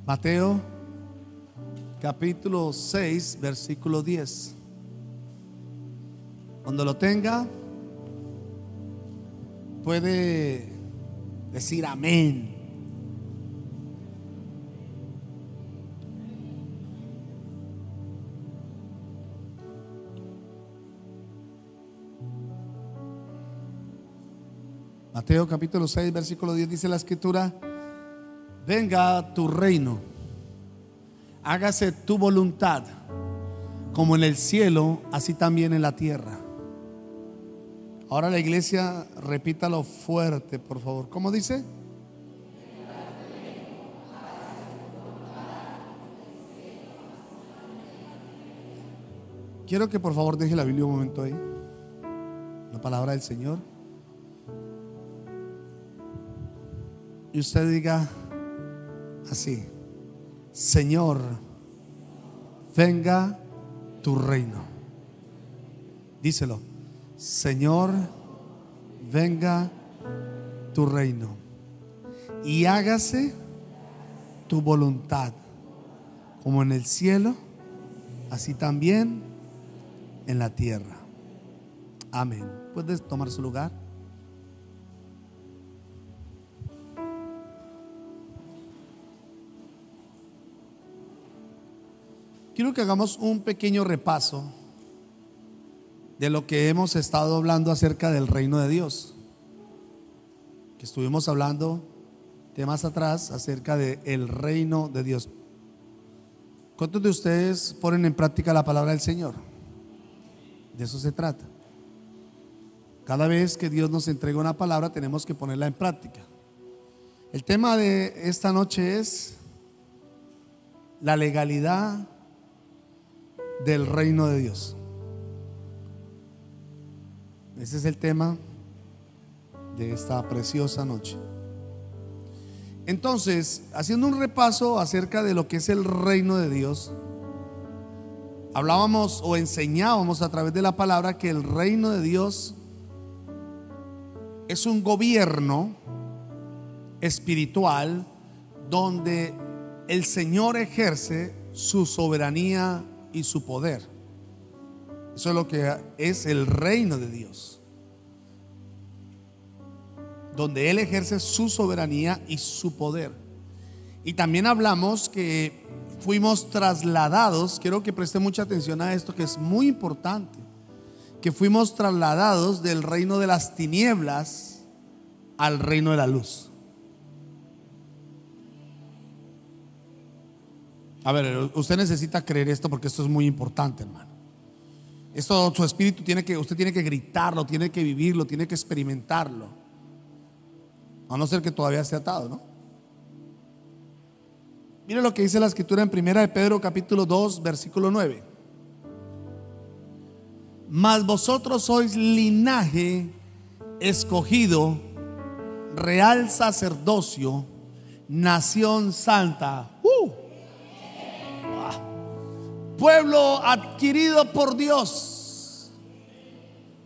Mateo capítulo 6 versículo 10. Cuando lo tenga, puede decir amén. Mateo capítulo 6 versículo 10 dice la escritura: venga tu reino, hágase tu voluntad, como en el cielo, así también en la tierra. Ahora la iglesia, repítalo fuerte, por favor. ¿Cómo dice? Quiero que por favor deje la Biblia un momento ahí, la palabra del Señor, y usted diga así: Señor, venga tu reino. Díselo: Señor, venga tu reino y hágase tu voluntad, como en el cielo, así también en la tierra. Amén. ¿Puedes tomar su lugar? Quiero que hagamos un pequeño repaso de lo que hemos estado hablando acerca del reino de Dios. Que estuvimos hablando temas atrás acerca del reino de Dios. ¿Cuántos de ustedes ponen en práctica la palabra del Señor? De eso se trata. Cada vez que Dios nos entrega una palabra, tenemos que ponerla en práctica. El tema de esta noche es la legalidad del reino de Dios. Ese es el tema de esta preciosa noche. Entonces, haciendo un repaso acerca de lo que es el reino de Dios, hablábamos o enseñábamos a través de la palabra que el reino de Dios es un gobierno espiritual donde el Señor ejerce su soberanía y su poder. Eso es lo que es el reino de Dios, donde Él ejerce su soberanía y su poder. Y también hablamos que fuimos trasladados. Quiero que preste mucha atención a esto, que es muy importante, que fuimos trasladados del reino de las tinieblas al reino de la luz. A ver, usted necesita creer esto, porque esto es muy importante, hermano. Esto, su espíritu usted tiene que gritarlo, tiene que vivirlo, tiene que experimentarlo, a no ser que todavía esté atado, ¿no? Mire lo que dice la escritura en primera de Pedro capítulo 2 versículo 9: mas vosotros sois linaje escogido, real sacerdocio, nación santa, pueblo adquirido por Dios,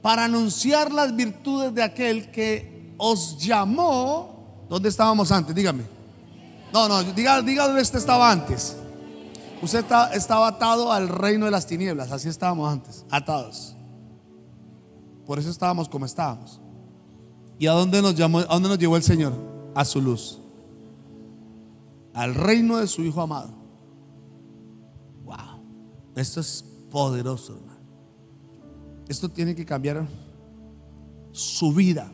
para anunciar las virtudes de aquel que os llamó. ¿Dónde estábamos antes? Dígame. Diga dónde usted estaba antes. Usted estaba atado al reino de las tinieblas. Así estábamos antes, atados. Por eso estábamos como estábamos. ¿Y a dónde nos llamó? ¿A dónde nos llevó el Señor? A su luz, al reino de su Hijo amado. Esto es poderoso, hermano. Esto tiene que cambiar su vida,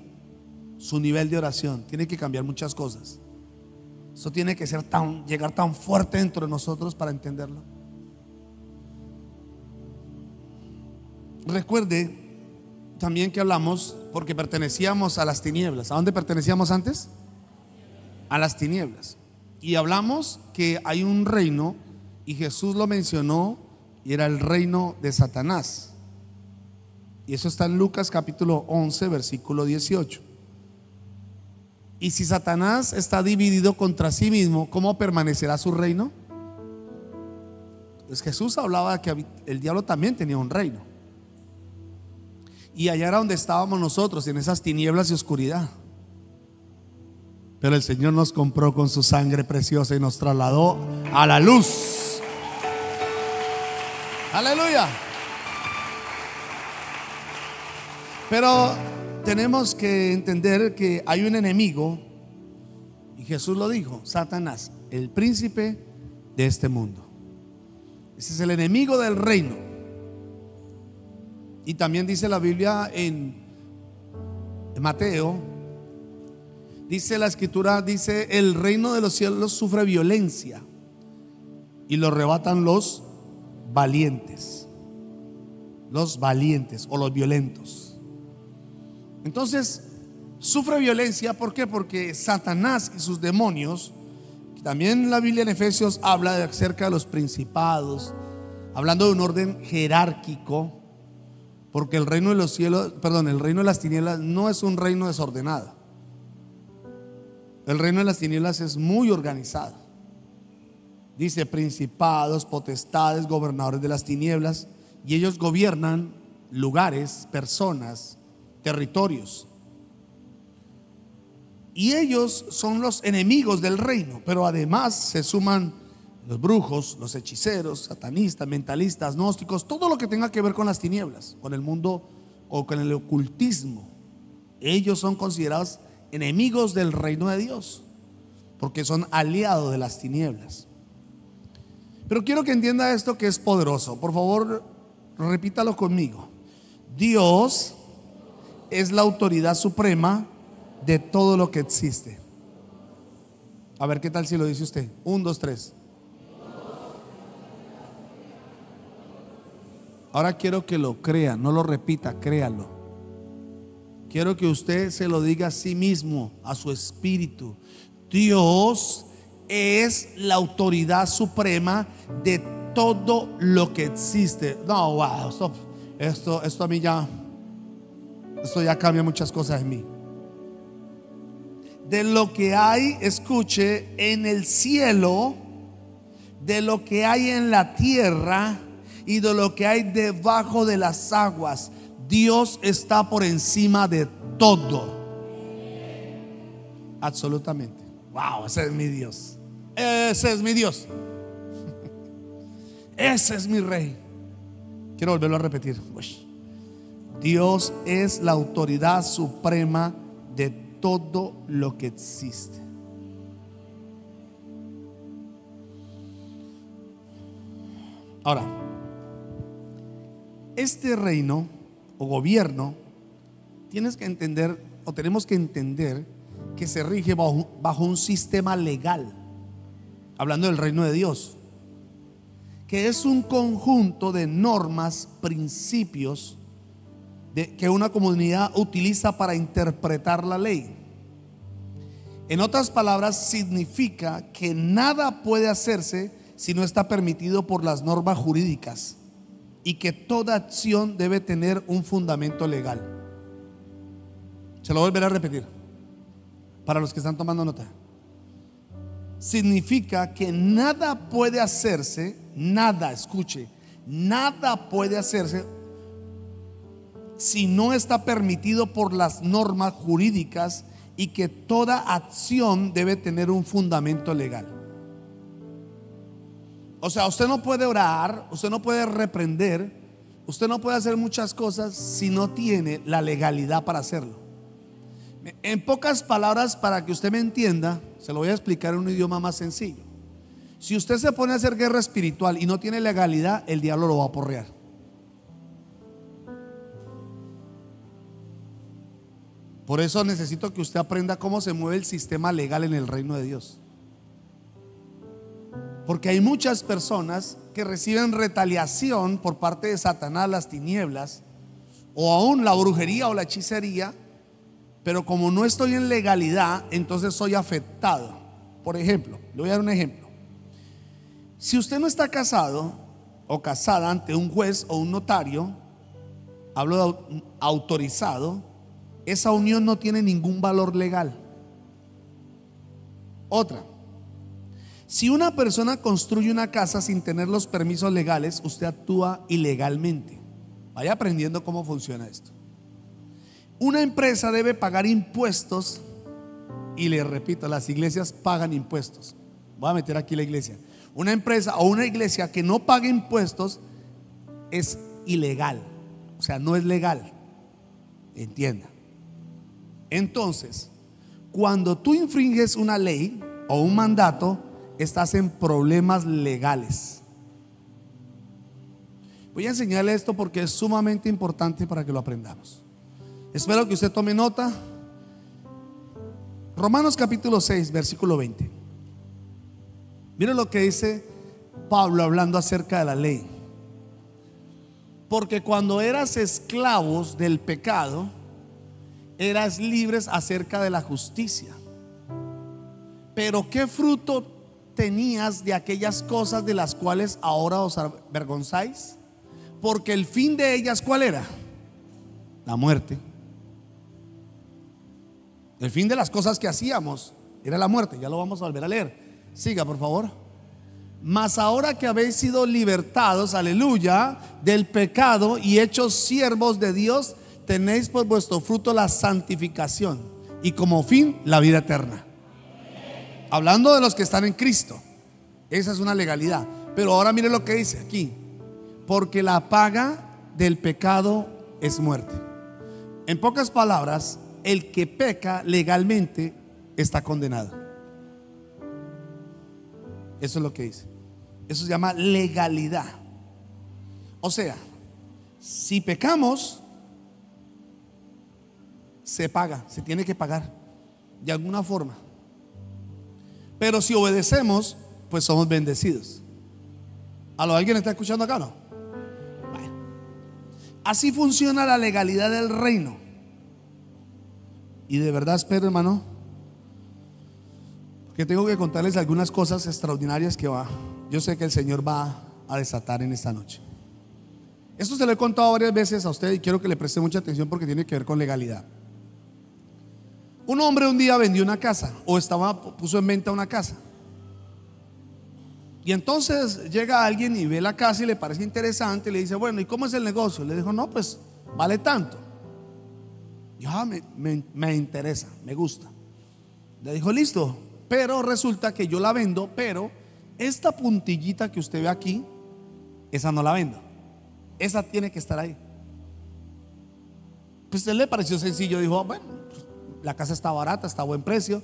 su nivel de oración. Tiene que cambiar muchas cosas. Esto tiene que llegar tan fuerte dentro de nosotros para entenderlo. Recuerde también que hablamos, porque pertenecíamos a las tinieblas. ¿A dónde pertenecíamos antes? A las tinieblas. Y hablamos que hay un reino, y Jesús lo mencionó, y era el reino de Satanás. Y eso está en Lucas capítulo 11 versículo 18. Y si Satanás está dividido contra sí mismo, ¿cómo permanecerá su reino? Pues Jesús hablaba que el diablo también tenía un reino. Y allá era donde estábamos nosotros, en esas tinieblas y oscuridad. Pero el Señor nos compró con su sangre preciosa y nos trasladó a la luz. Aleluya. Pero tenemos que entender que hay un enemigo, y Jesús lo dijo: Satanás, el príncipe de este mundo. Ese es el enemigo del reino. Y también dice la Biblia en Mateo, dice la escritura, dice: el reino de los cielos sufre violencia y lo arrebatan los valientes. Los valientes o los violentos. Entonces sufre violencia. ¿Por qué? Porque Satanás y sus demonios, que también la Biblia en Efesios habla acerca de los principados, hablando de un orden jerárquico, porque el reino de los cielos, perdón, el reino de las tinieblas no es un reino desordenado. El reino de las tinieblas es muy organizado. Dice: principados, potestades, gobernadores de las tinieblas. Y ellos gobiernan lugares, personas, territorios. Y ellos son los enemigos del reino. Pero además se suman los brujos, los hechiceros, satanistas, mentalistas, gnósticos, todo lo que tenga que ver con las tinieblas, con el mundo o con el ocultismo. Ellos son considerados enemigos del reino de Dios, porque son aliados de las tinieblas. Pero quiero que entienda esto, que es poderoso. Por favor, repítalo conmigo. Dios es la autoridad suprema de todo lo que existe. A ver, ¿qué tal si lo dice usted? 1, 2, 3. Ahora quiero que lo crea, no lo repita, créalo. Quiero que usted se lo diga a sí mismo, a su espíritu. Dios es la autoridad suprema de todo lo que existe. No, wow, esto a mí ya, esto ya cambia muchas cosas en mí. De lo que hay, escuche, en el cielo, de lo que hay en la tierra y de lo que hay debajo de las aguas, Dios está por encima de todo. Absolutamente. Wow, ese es mi Dios. Ese es mi Dios. Ese es mi rey. Quiero volverlo a repetir. Dios es la autoridad suprema de todo lo que existe. Ahora, este reino o gobierno, tienes que entender, o tenemos que entender, que se rige bajo un sistema legal. Hablando del reino de Dios, que es un conjunto de normas, principios que una comunidad utiliza para interpretar la ley. En otras palabras, significa que nada puede hacerse si no está permitido por las normas jurídicas, y que toda acción debe tener un fundamento legal. Se lo volveré a repetir para los que están tomando nota. Significa que nada puede hacerse, nada, escuche, nada puede hacerse si no está permitido por las normas jurídicas, y que toda acción debe tener un fundamento legal. O sea, usted no puede orar, usted no puede reprender, usted no puede hacer muchas cosas si no tiene la legalidad para hacerlo. En pocas palabras, para que usted me entienda, se lo voy a explicar en un idioma más sencillo. Si usted se pone a hacer guerra espiritual y no tiene legalidad, el diablo lo va a aporrear. Por eso necesito que usted aprenda cómo se mueve el sistema legal en el reino de Dios. Porque hay muchas personas que reciben retaliación por parte de Satanás, las tinieblas, o aún la brujería o la hechicería, pero como no estoy en legalidad, entonces soy afectado. Por ejemplo, le voy a dar un ejemplo. Si usted no está casado o casada ante un juez o un notario, hablo de autorizado, esa unión no tiene ningún valor legal. Otra, si una persona construye una casa sin tener los permisos legales, usted actúa ilegalmente. Vaya aprendiendo cómo funciona esto. Una empresa debe pagar impuestos Y le repito, las iglesias pagan impuestos. Voy a meter aquí la iglesia. Una empresa o una iglesia que no pague impuestos es ilegal, o sea, no es legal. Entienda. Entonces, cuando tú infringes una ley o un mandato, estás en problemas legales. Voy a enseñarle esto porque es sumamente importante para que lo aprendamos. Espero que usted tome nota. Romanos capítulo 6, versículo 20. Mire lo que dice Pablo hablando acerca de la ley. Porque cuando eras esclavos del pecado, eras libres acerca de la justicia. Pero ¿qué fruto tenías de aquellas cosas de las cuales ahora os avergonzáis? Porque el fin de ellas, ¿cuál era? La muerte. El fin de las cosas que hacíamos era la muerte. Ya lo vamos a volver a leer. Siga, por favor. Mas ahora que habéis sido libertados, aleluya, del pecado y hechos siervos de Dios, tenéis por vuestro fruto la santificación y como fin la vida eterna. Hablando de los que están en Cristo. Esa es una legalidad. Pero ahora mire lo que dice aquí. Porque la paga del pecado es muerte. En pocas palabras, el que peca legalmente está condenado. Eso es lo que dice. Eso se llama legalidad. O sea, si pecamos, se paga, se tiene que pagar de alguna forma. Pero si obedecemos, pues somos bendecidos. ¿Alguien está escuchando acá, no? Bueno, así funciona la legalidad del reino. Y de verdad espero, hermano, que tengo que contarles algunas cosas extraordinarias que yo sé que el Señor va a desatar en esta noche. Esto se lo he contado varias veces a usted y quiero que le preste mucha atención porque tiene que ver con legalidad. Un hombre un día vendió una casa o puso en venta una casa. Y entonces llega alguien y ve la casa y le parece interesante y le dice, bueno, ¿y cómo es el negocio? Le dijo, no, pues vale tanto. Y me interesa, me gusta. Le dijo, listo, pero resulta que yo la vendo, pero esta puntillita que usted ve aquí, esa no la vendo. Esa tiene que estar ahí. Pues a él le pareció sencillo, dijo, bueno, la casa está barata, está a buen precio,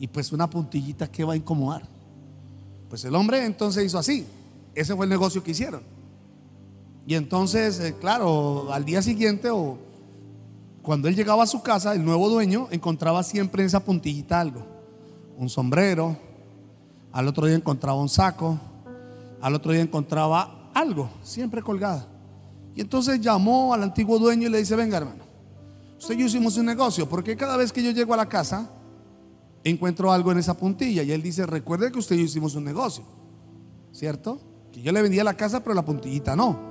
y pues una puntillita que va a incomodar. Pues el hombre entonces hizo así. Ese fue el negocio que hicieron. Y entonces, claro, al día siguiente o cuando él llegaba a su casa, el nuevo dueño encontraba siempre en esa puntillita algo. Un sombrero, al otro día encontraba un saco, al otro día encontraba algo, siempre colgada. Y entonces llamó al antiguo dueño y le dice, venga, hermano, usted y yo hicimos un negocio, porque cada vez que yo llego a la casa encuentro algo en esa puntilla. Y él dice, recuerde que usted y yo hicimos un negocio, ¿cierto? Que yo le vendía la casa pero la puntillita no.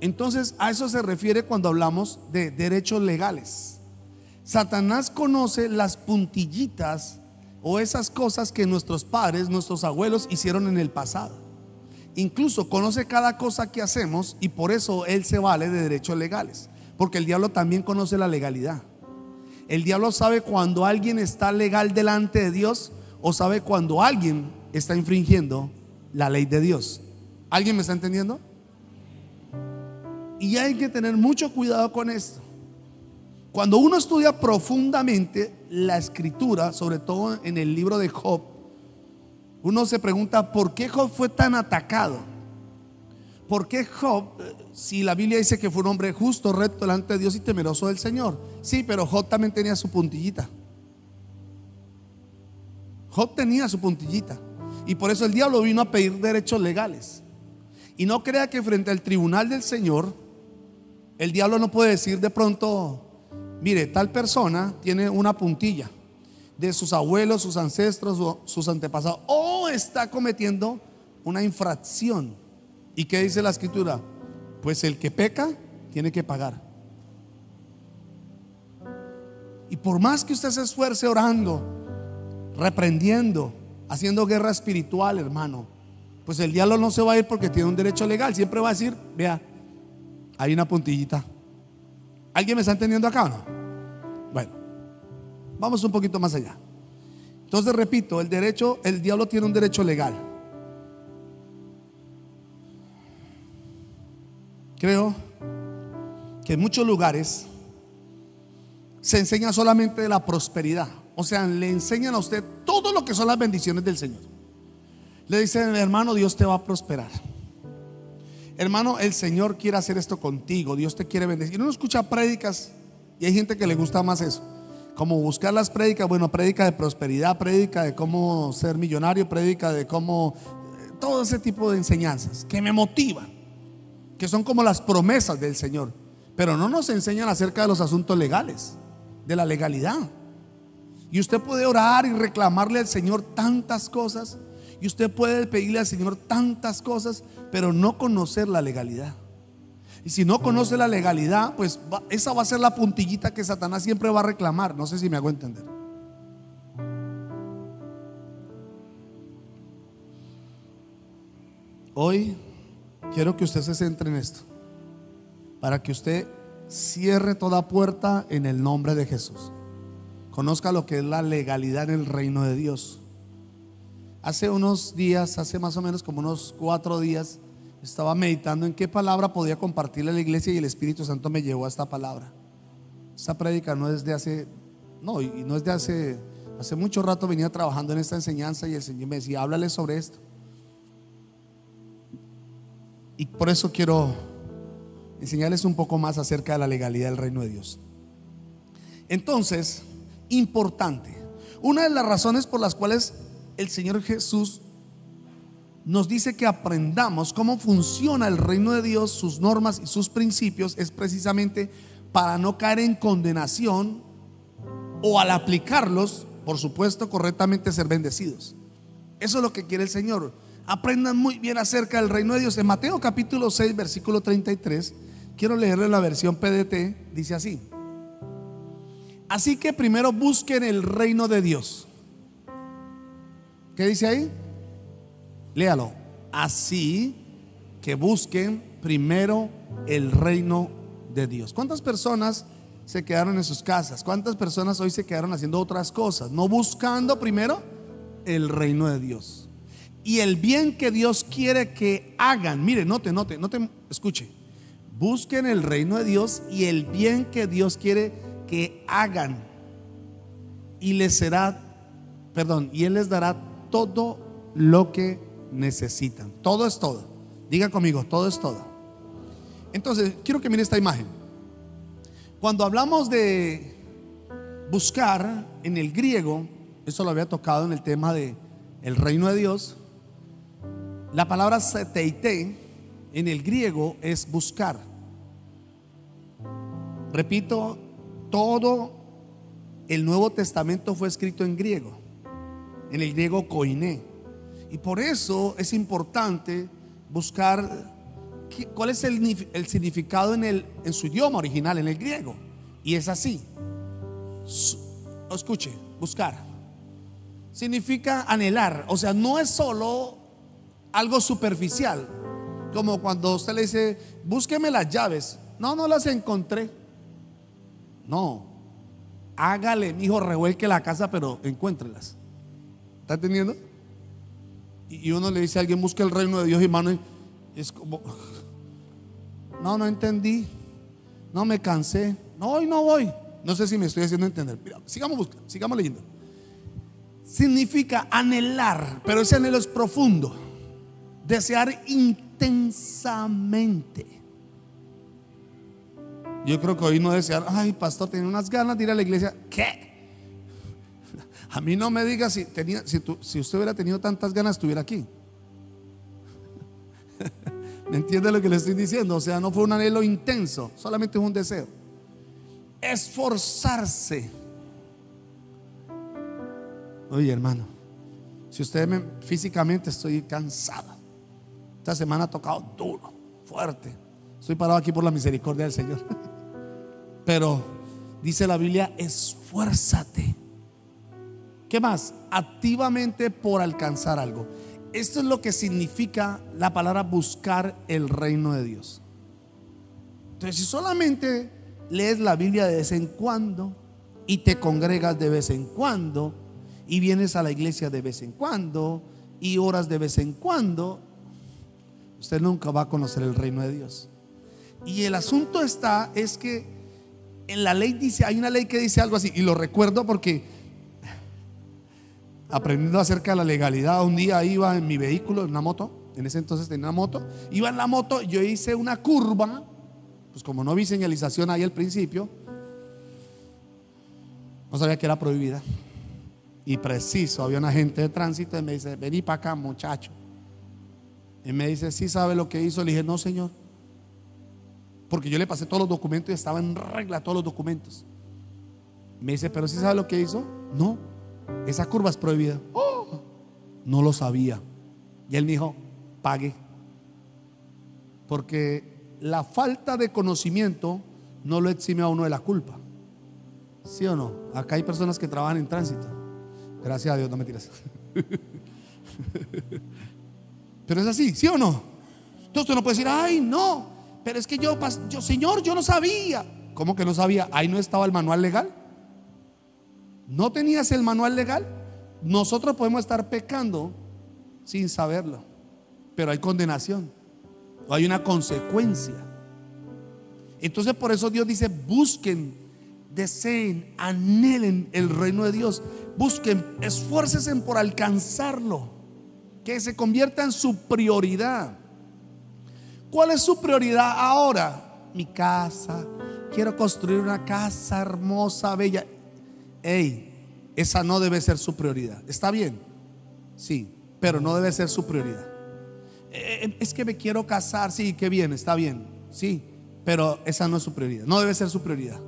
Entonces a eso se refiere cuando hablamos de derechos legales. Satanás conoce las puntillitas o esas cosas que nuestros padres, nuestros abuelos hicieron en el pasado. Incluso conoce cada cosa que hacemos y por eso él se vale de derechos legales. Porque el diablo también conoce la legalidad. El diablo sabe cuando alguien está legal delante de Dios o sabe cuando alguien está infringiendo la ley de Dios. ¿Alguien me está entendiendo? Y hay que tener mucho cuidado con esto. Cuando uno estudia profundamente la escritura, sobre todo en el libro de Job, uno se pregunta ¿por qué Job fue tan atacado? ¿Por qué Job, si la Biblia dice que fue un hombre justo, recto delante de Dios y temeroso del Señor? Sí, pero Job también tenía su puntillita. Job tenía su puntillita. Y por eso el diablo vino a pedir derechos legales. Y no crea que frente al tribunal del Señor el diablo no puede decir de pronto, mire, tal persona tiene una puntilla de sus abuelos, sus ancestros, sus antepasados, o está cometiendo una infracción. ¿Y qué dice la escritura? Pues el que peca tiene que pagar. Y por más que usted se esfuerce orando, reprendiendo, haciendo guerra espiritual, hermano, pues el diablo no se va a ir porque tiene un derecho legal. Siempre va a decir, vea, hay una puntillita. ¿Alguien me está entendiendo acá o no? Bueno, vamos un poquito más allá. Entonces repito, el diablo tiene un derecho legal. Creo que en muchos lugares se enseña solamente de la prosperidad. O sea, le enseñan a usted todo lo que son las bendiciones del Señor. Le dicen: hermano, Dios te va a prosperar. Hermano, el Señor quiere hacer esto contigo, Dios te quiere bendecir. Uno escucha prédicas y hay gente que le gusta más eso, como buscar las prédicas. Bueno, prédica de prosperidad, prédica de cómo ser millonario, prédica de cómo, todo ese tipo de enseñanzas que me motivan, que son como las promesas del Señor, pero no nos enseñan acerca de los asuntos legales, de la legalidad. Y usted puede orar y reclamarle al Señor tantas cosas, y usted puede pedirle al Señor tantas cosas, pero no conocer la legalidad. Y si no conoce la legalidad, pues esa va a ser la puntillita que Satanás siempre va a reclamar. No sé si me hago entender. Hoy quiero que usted se centre en esto, para que usted cierre toda puerta en el nombre de Jesús. Conozca lo que es la legalidad en el reino de Dios. Hace unos días, hace más o menos como unos 4 días, estaba meditando en qué palabra podía compartirle a la iglesia, y el Espíritu Santo me llevó a esta palabra. Esta prédica no es de hace, no, y no es de hace mucho rato. Venía trabajando en esta enseñanza y el Señor me decía: háblale sobre esto. Y por eso quiero enseñarles un poco más acerca de la legalidad del reino de Dios. Entonces, importante, una de las razones por las cuales el Señor Jesús nos dice que aprendamos cómo funciona el reino de Dios, sus normas y sus principios, es precisamente para no caer en condenación, o al aplicarlos, por supuesto, correctamente ser bendecidos. Eso es lo que quiere el Señor. Aprendan muy bien acerca del reino de Dios. En Mateo capítulo 6, versículo 33, quiero leerle la versión PDT. Dice así: así que primero busquen el reino de Dios. ¿Qué dice ahí? Léalo. Así que busquen primero el reino de Dios. ¿Cuántas personas se quedaron en sus casas? ¿Cuántas personas hoy se quedaron haciendo otras cosas, no buscando primero el reino de Dios y el bien que Dios quiere que hagan? Mire, note, escuche. Busquen el reino de Dios y el bien que Dios quiere que hagan, y les será, y Él les dará todo lo que necesitan. Todo es todo. Diga conmigo: todo es todo. Entonces, quiero que mire esta imagen. Cuando hablamos de buscar en el griego, eso lo había tocado en el tema de el reino de Dios. La palabra seteite en el griego es buscar. Repito, todo el Nuevo Testamento fue escrito en griego, en el griego koiné. Y por eso es importante buscar cuál es el significado en su idioma original, en el griego. Y es así. Escuche, buscar significa anhelar. O sea, no es solo algo superficial, como cuando usted le dice: búsqueme las llaves. No las encontré. No, hágale, mijo, revuelque la casa, pero encuéntrelas. ¿Está entendiendo? Y uno le dice a alguien: busque el reino de Dios, hermano, y es como: no entendí, no, me cansé, no, hoy no voy. No sé si me estoy haciendo entender. Mira, sigamos buscando, sigamos leyendo. Significa anhelar, pero ese anhelo es profundo. Desear intensamente. Yo creo que hoy no desear: ay, pastor, tenía unas ganas de ir a la iglesia. ¿Qué? A mí no me diga si usted hubiera tenido tantas ganas, estuviera aquí. ¿Me entiende lo que le estoy diciendo? O sea, no fue un anhelo intenso, solamente un deseo. Esforzarse. Oye, hermano, si usted físicamente estoy cansado, esta semana ha tocado duro, fuerte. Estoy parado aquí por la misericordia del Señor. Pero dice la Biblia: esfuérzate. ¿Qué más? Activamente por alcanzar algo. Esto es lo que significa la palabra buscar el reino de Dios. Entonces, si solamente lees la Biblia de vez en cuando y te congregas de vez en cuando y vienes a la iglesia de vez en cuando y oras de vez en cuando, usted nunca va a conocer el reino de Dios. Y el asunto es que en la ley dice, hay una ley que dice algo así, y lo recuerdo porque aprendiendo acerca de la legalidad, un día iba en mi vehículo, en una moto, en ese entonces tenía una moto, iba en la moto, yo hice una curva, pues como no vi señalización ahí al principio, no sabía que era prohibida. Y preciso, había un agente de tránsito y me dice: vení para acá, muchacho. Y me dice: ¿sí sabe lo que hizo? Le dije: no, señor, porque yo le pasé todos los documentos y estaba en regla todos los documentos. Me dice: ¿pero sí sabe lo que hizo? No, esa curva es prohibida. Oh, no lo sabía. Y él me dijo: pague. Porque la falta de conocimiento no lo exime a uno de la culpa. ¿Sí o no? Acá hay personas que trabajan en tránsito. Gracias a Dios, no me tiras. Pero es así, ¿sí o no? Entonces usted no puede decir: ay, no, pero es que yo, señor, yo no sabía. ¿Cómo que no sabía? Ahí no estaba el manual legal. ¿No tenías el manual legal? Nosotros podemos estar pecando sin saberlo, pero hay condenación o hay una consecuencia. Entonces por eso Dios dice: busquen, deseen, anhelen el reino de Dios. Busquen, esfuércense por alcanzarlo, que se convierta en su prioridad. ¿Cuál es su prioridad ahora? Mi casa, quiero construir una casa hermosa, bella. Ey, esa no debe ser su prioridad. ¿Está bien? Sí, pero no debe ser su prioridad. Es que me quiero casar. Sí, qué bien, está bien. Sí, pero esa no es su prioridad. No debe ser su prioridad.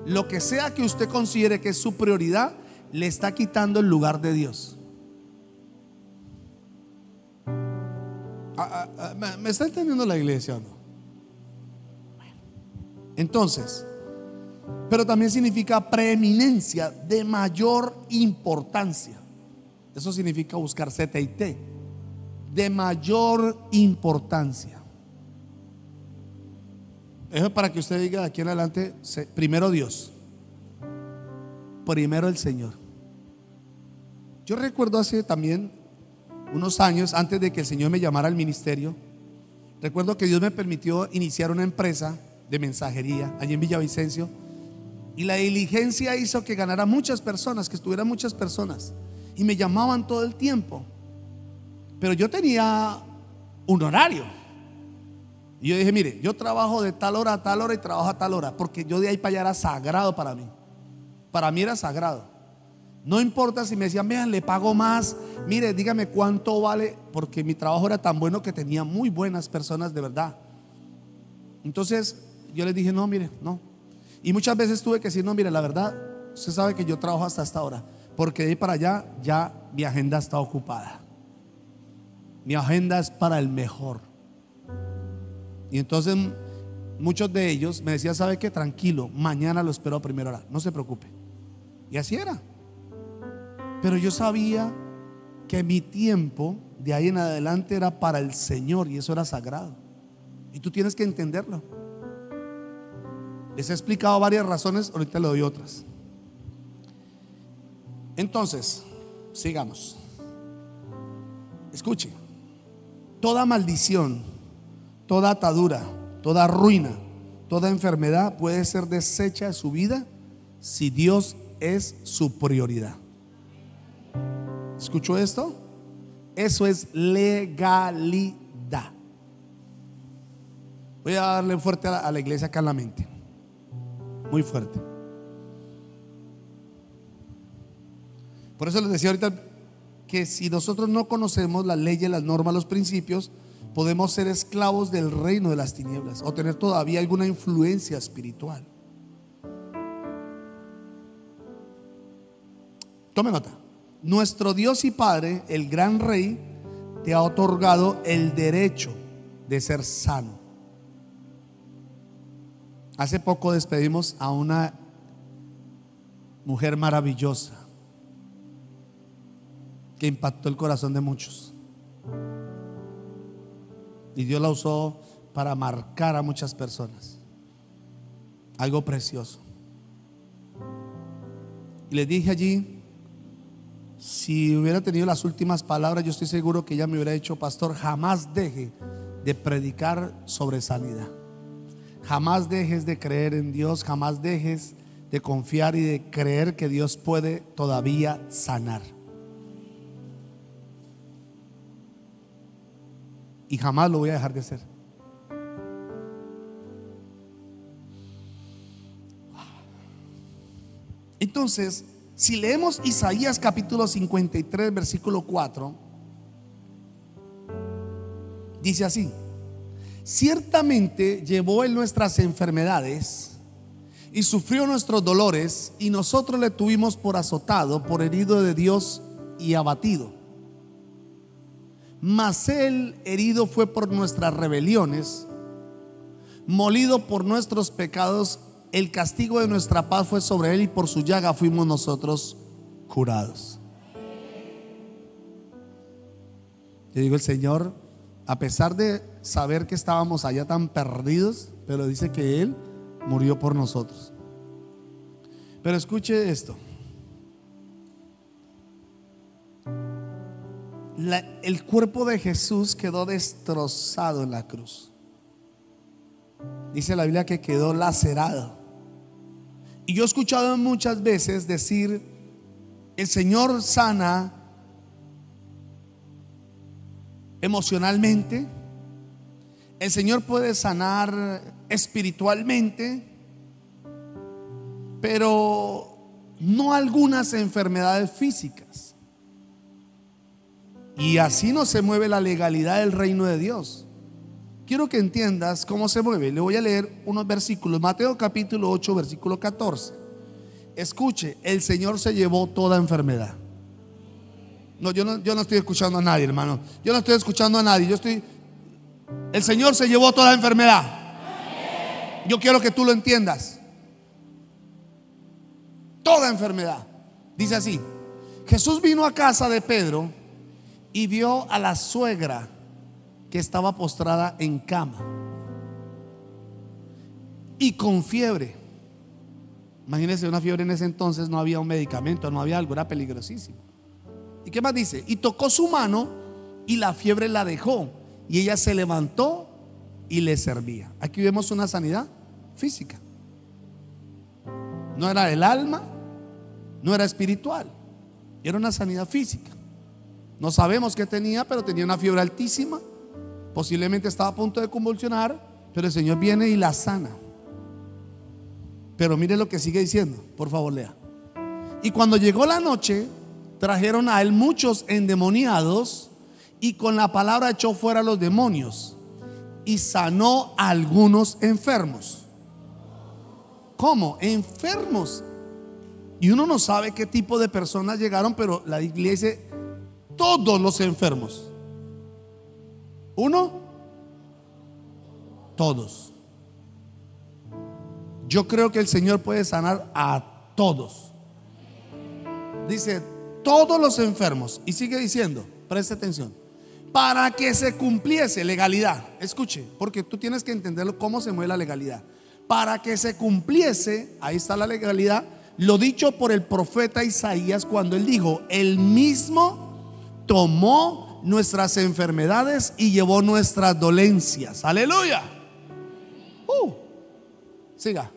Lo que sea que usted considere que es su prioridad, le está quitando el lugar de Dios. ¿Me está entendiendo la iglesia o no? Entonces, pero también significa preeminencia, de mayor importancia. Eso significa buscar CTIT, de mayor importancia. Eso es para que usted diga de aquí en adelante: primero Dios, primero el Señor. Yo recuerdo hace también unos años, antes de que el Señor me llamara al ministerio, recuerdo que Dios me permitió iniciar una empresa de mensajería allí en Villavicencio, y la diligencia hizo que ganara muchas personas, que estuvieran muchas personas, y me llamaban todo el tiempo. Pero yo tenía un horario, y yo dije: mire, yo trabajo de tal hora a tal hora y trabajo a tal hora, porque yo de ahí para allá era sagrado para mí. Para mí era sagrado. No importa si me decían: vean, le pago más, mire, dígame cuánto vale, porque mi trabajo era tan bueno que tenía muy buenas personas de verdad. Entonces yo les dije: no, mire, no. Y muchas veces tuve que decir: no, mire, la verdad, usted sabe que yo trabajo hasta esta hora, porque de ahí para allá ya mi agenda está ocupada. Mi agenda es para el mejor. Y entonces muchos de ellos me decían: ¿sabe qué? Tranquilo, mañana lo espero a primera hora, no se preocupe. Y así era. Pero yo sabía que mi tiempo de ahí en adelante era para el Señor, y eso era sagrado. Y tú tienes que entenderlo. Les he explicado varias razones, ahorita le doy otras. Entonces, sigamos. Escuche: toda maldición, toda atadura, toda ruina, toda enfermedad puede ser deshecha de su vida si Dios es su prioridad. ¿Escuchó esto? Eso es legalidad. Voy a darle fuerte a la iglesia acá en la mente, muy fuerte. Por eso les decía ahorita que si nosotros no conocemos las leyes, las normas, los principios, podemos ser esclavos del reino de las tinieblas o tener todavía alguna influencia espiritual. Tome nota: nuestro Dios y Padre, el gran Rey, te ha otorgado el derecho de ser sano. Hace poco despedimos a una mujer maravillosa que impactó el corazón de muchos, y Dios la usó para marcar a muchas personas. Algo precioso. Y les dije allí: Si hubiera tenido las últimas palabras, yo estoy seguro que ella me hubiera dicho: pastor, jamás deje de predicar sobre sanidad. Jamás dejes de creer en Dios, jamás dejes de confiar y de creer que Dios puede todavía sanar. Y jamás lo voy a dejar de hacer. Entonces, si leemos Isaías capítulo 53, versículo 4, dice así: ciertamente llevó Él nuestras enfermedades y sufrió nuestros dolores, y nosotros le tuvimos por azotado, por herido de Dios y abatido. Mas Él herido fue por nuestras rebeliones, molido por nuestros pecados. El castigo de nuestra paz fue sobre Él, y por su llaga fuimos nosotros curados. Yo digo, el Señor, a pesar de saber que estábamos allá tan perdidos, pero dice que Él murió por nosotros. Pero escuche esto: el cuerpo de Jesús quedó destrozado en la cruz. Dice la Biblia que quedó lacerado. Y yo he escuchado muchas veces decir: el Señor sana emocionalmente, el Señor puede sanar espiritualmente, pero no algunas enfermedades físicas. Y así no se mueve la legalidad del reino de Dios. Quiero que entiendas cómo se mueve. Le voy a leer unos versículos. Mateo capítulo 8, versículo 14. Escuche: el Señor se llevó toda enfermedad. No, yo no estoy escuchando a nadie, hermano. Yo no estoy escuchando a nadie. El Señor se llevó toda enfermedad. Yo quiero que tú lo entiendas. Toda enfermedad. Dice así: Jesús vino a casa de Pedro y vio a la suegra que estaba postrada en cama y con fiebre. Imagínense una fiebre en ese entonces, no había un medicamento, no había algo, era peligrosísimo. ¿Y qué más dice? Y tocó su mano y la fiebre la dejó, y ella se levantó y le servía. Aquí vemos una sanidad física. No era del alma, no era espiritual, era una sanidad física. No sabemos qué tenía, pero tenía una fiebre altísima. Posiblemente estaba a punto de convulsionar, pero el Señor viene y la sana. Pero mire lo que sigue diciendo, por favor, lea. Y cuando llegó la noche, trajeron a él muchos endemoniados, y con la palabra echó fuera a los demonios y sanó a algunos enfermos. ¿Cómo? Enfermos. Y uno no sabe qué tipo de personas llegaron, pero la iglesia dice: todos los enfermos. ¿Uno? Todos. Yo creo que el Señor puede sanar a todos. Dice: todos los enfermos. Y sigue diciendo, preste atención: para que se cumpliese legalidad. Escuche, porque tú tienes que entenderlo, cómo se mueve la legalidad. Para que se cumpliese, ahí está la legalidad, lo dicho por el profeta Isaías, cuando él dijo: él mismo tomó nuestras enfermedades y llevó nuestras dolencias. Aleluya. Siga.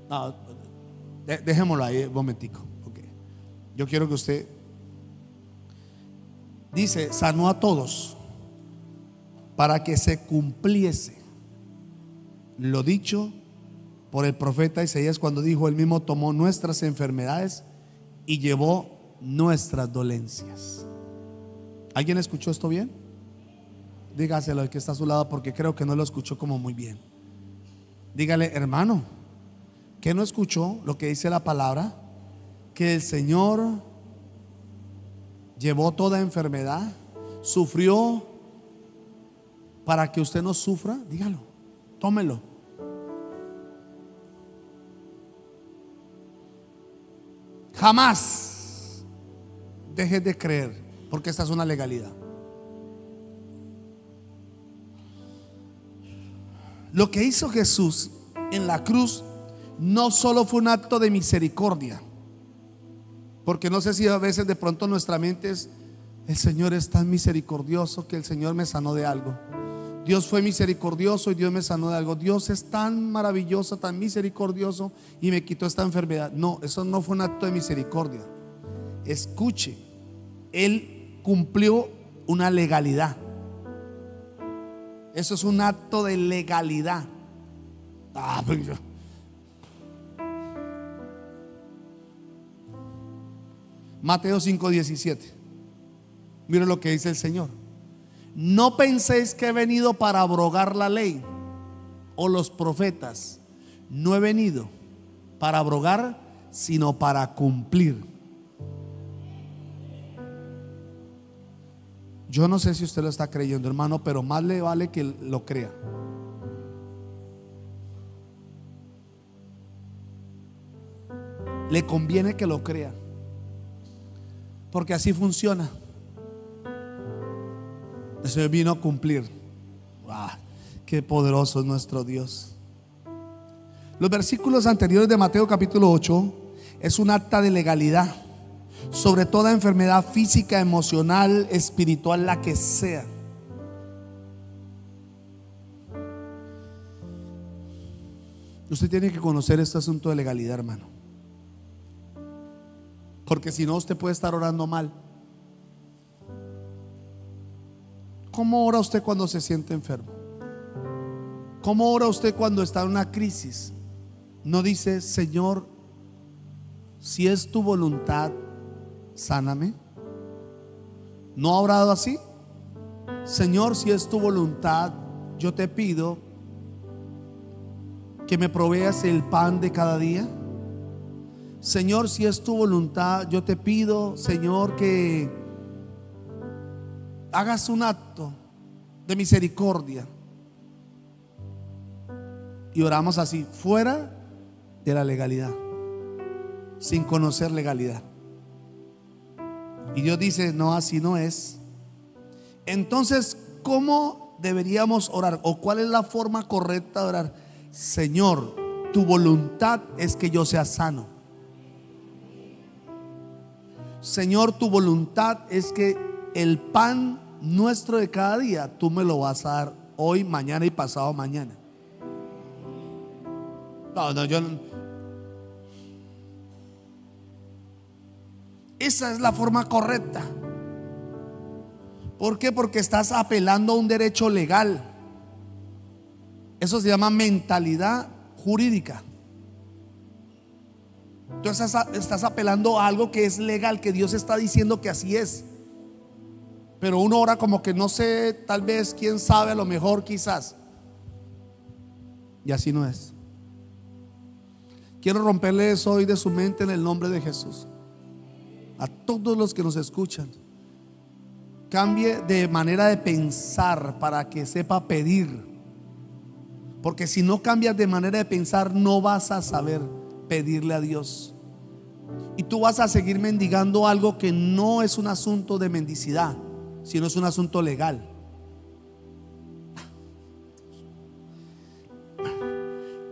No, dejémoslo ahí un momentico, okay. Yo quiero que usted dice: sanó a todos para que se cumpliese lo dicho por el profeta Isaías, cuando dijo: él mismo tomó nuestras enfermedades y llevó nuestras dolencias. ¿Alguien escuchó esto bien? Dígaselo al que está a su lado, porque creo que no lo escuchó como muy bien. Dígale: hermano, ¿qué no escuchó lo que dice la palabra? Que el Señor llevó toda enfermedad, sufrió para que usted no sufra. Dígalo, tómelo. Jamás dejes de creer, porque esta es una legalidad. Lo que hizo Jesús en la cruz no solo fue un acto de misericordia, Porque no sé si a veces de pronto nuestra mente es: el Señor es tan misericordioso que el Señor me sanó de algo. Dios fue misericordioso y Dios me sanó de algo. Dios es tan maravilloso, tan misericordioso y me quitó esta enfermedad. No, eso no fue un acto de misericordia. Escuche, Él cumplió una legalidad. Eso es un acto de legalidad. Mateo 5:17. Mire lo que dice el Señor: no penséis que he venido para abrogar la ley o los profetas. No he venido para abrogar, sino para cumplir. Yo no sé si usted lo está creyendo, hermano, pero más le vale que lo crea. Le conviene que lo crea, porque así funciona. El Señor vino a cumplir. ¡Wow! Qué poderoso es nuestro Dios. Los versículos anteriores de Mateo capítulo 8 es un acta de legalidad sobre toda enfermedad física, emocional, espiritual, la que sea. Usted tiene que conocer este asunto de legalidad, hermano, porque si no, usted puede estar orando mal. ¿Cómo ora usted cuando se siente enfermo? ¿Cómo ora usted cuando está en una crisis? No dice: Señor, si es tu voluntad, sáname. ¿No ha orado así? Señor, si es tu voluntad, yo te pido que me proveas el pan de cada día. Señor, si es tu voluntad, yo te pido, Señor, que hagas un acto de misericordia. Y oramos así, fuera de la legalidad, sin conocer legalidad. Y Dios dice: no, así no es. Entonces, ¿cómo deberíamos orar? ¿O cuál es la forma correcta de orar? Señor, tu voluntad es que yo sea sano. Señor, tu voluntad es que el pan nuestro de cada día tú me lo vas a dar hoy, mañana y pasado mañana. Esa es la forma correcta. ¿Por qué? Porque estás apelando a un derecho legal. Eso se llama mentalidad jurídica. Entonces estás apelando a algo que es legal, que Dios está diciendo que así es. Pero uno ora como que no sé, tal vez, quién sabe, a lo mejor, quizás. Y así no es. Quiero romperle eso hoy de su mente en el nombre de Jesús. A todos los que nos escuchan, cambie de manera de pensar para que sepa pedir. Porque si no cambias de manera de pensar, no vas a saber pedirle a Dios. Y tú vas a seguir mendigando algo que no es un asunto de mendicidad, sino es un asunto legal.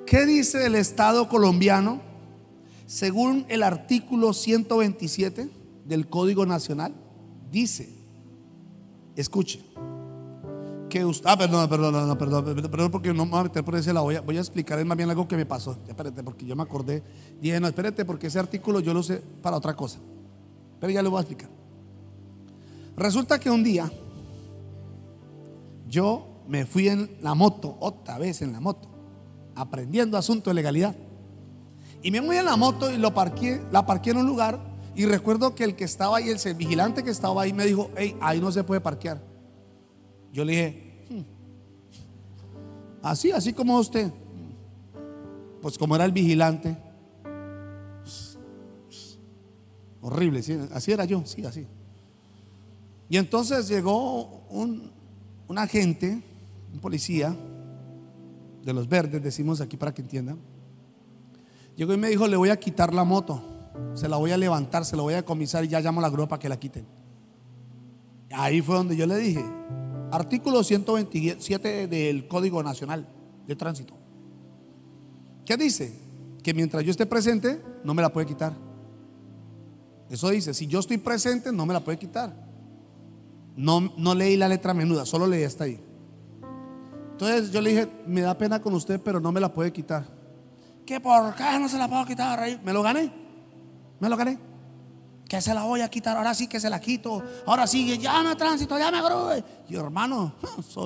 ¿Qué dice el Estado colombiano? Según el artículo 127 del Código Nacional, dice, escuche, que usted, perdón, porque no me voy a meter por ese lado. Voy a explicar más bien algo que me pasó. Espérate, porque yo me acordé. Dije, no, espérate, porque ese artículo yo lo usé para otra cosa. Pero ya lo voy a explicar. Resulta que un día yo me fui en la moto, otra vez en la moto, aprendiendo asunto de legalidad. Y me voy en la moto y la parqué en un lugar. Y recuerdo que el que estaba ahí, el vigilante que estaba ahí, me dijo: hey, ahí no se puede parquear. Yo le dije: así como usted. Pues como era el vigilante, horrible, ¿sí? Así era yo, sí, así. Y entonces llegó un agente, un policía de los verdes, decimos aquí para que entiendan. Llegó y me dijo: le voy a quitar la moto, se la voy a levantar, se la voy a decomisar y ya llamo a la grúa para que la quiten. Ahí fue donde yo le dije: artículo 127 del Código Nacional de Tránsito, ¿qué dice? Que mientras yo esté presente no me la puede quitar. Eso dice, si yo estoy presente no me la puede quitar. No leí la letra menuda, solo leí hasta ahí. Entonces yo le dije, me da pena con usted, pero no me la puede quitar. ¿Qué por qué no se la puedo quitar? Me lo gané. Que se la voy a quitar, ahora sí que se la quito. Ahora sí, llame a tránsito, llame a grúa. Y hermano,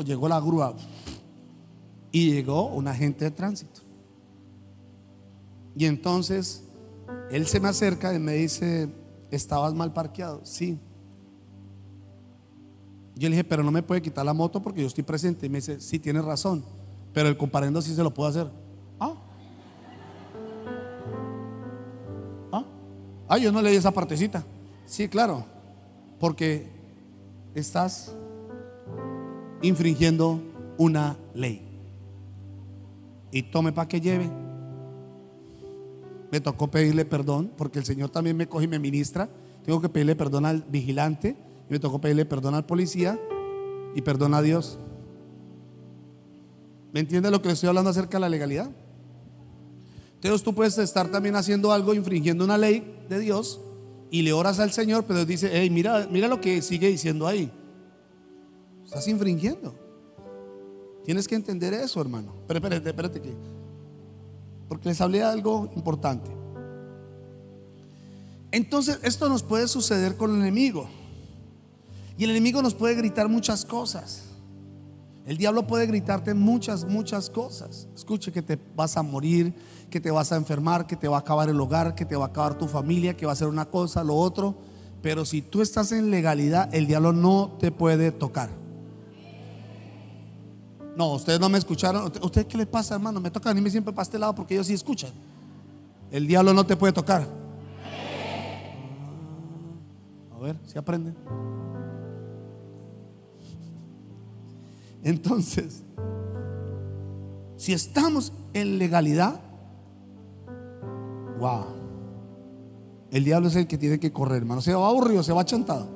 llegó la grúa y llegó un agente de tránsito. Y entonces él se me acerca y me dice, ¿estabas mal parqueado? Sí. Yo le dije, pero no me puede quitar la moto porque yo estoy presente. Y me dice, sí, tienes razón, pero el comparendo sí se lo puedo hacer. Yo no leí esa partecita. Sí, claro, porque estás infringiendo una ley. Y tome para que lleve. Me tocó pedirle perdón porque el Señor también me coge y me ministra. Tengo que pedirle perdón al vigilante, y me tocó pedirle perdón al policía y perdón a Dios. ¿Me entiende lo que le estoy hablando acerca de la legalidad? Entonces tú puedes estar también haciendo algo, infringiendo una ley de Dios, y le oras al Señor, pero Dios dice, hey, mira lo que sigue diciendo ahí. Estás infringiendo. Tienes que entender eso, hermano. Pero espérate que, porque les hablé de algo importante. Entonces esto nos puede suceder con el enemigo. Y el enemigo nos puede gritar muchas cosas. El diablo puede gritarte muchas cosas. Escuche, que te vas a morir, que te vas a enfermar, que te va a acabar el hogar, que te va a acabar tu familia, que va a ser una cosa, lo otro. Pero si tú estás en legalidad, el diablo no te puede tocar. No, ustedes no me escucharon. ¿Ustedes qué les pasa, hermano? Me toca venirme siempre para este lado porque ellos sí escuchan. El diablo no te puede tocar. A ver, si aprenden. Entonces, si estamos en legalidad, wow, el diablo es el que tiene que correr, hermano. Se va aburrido, se va achantado.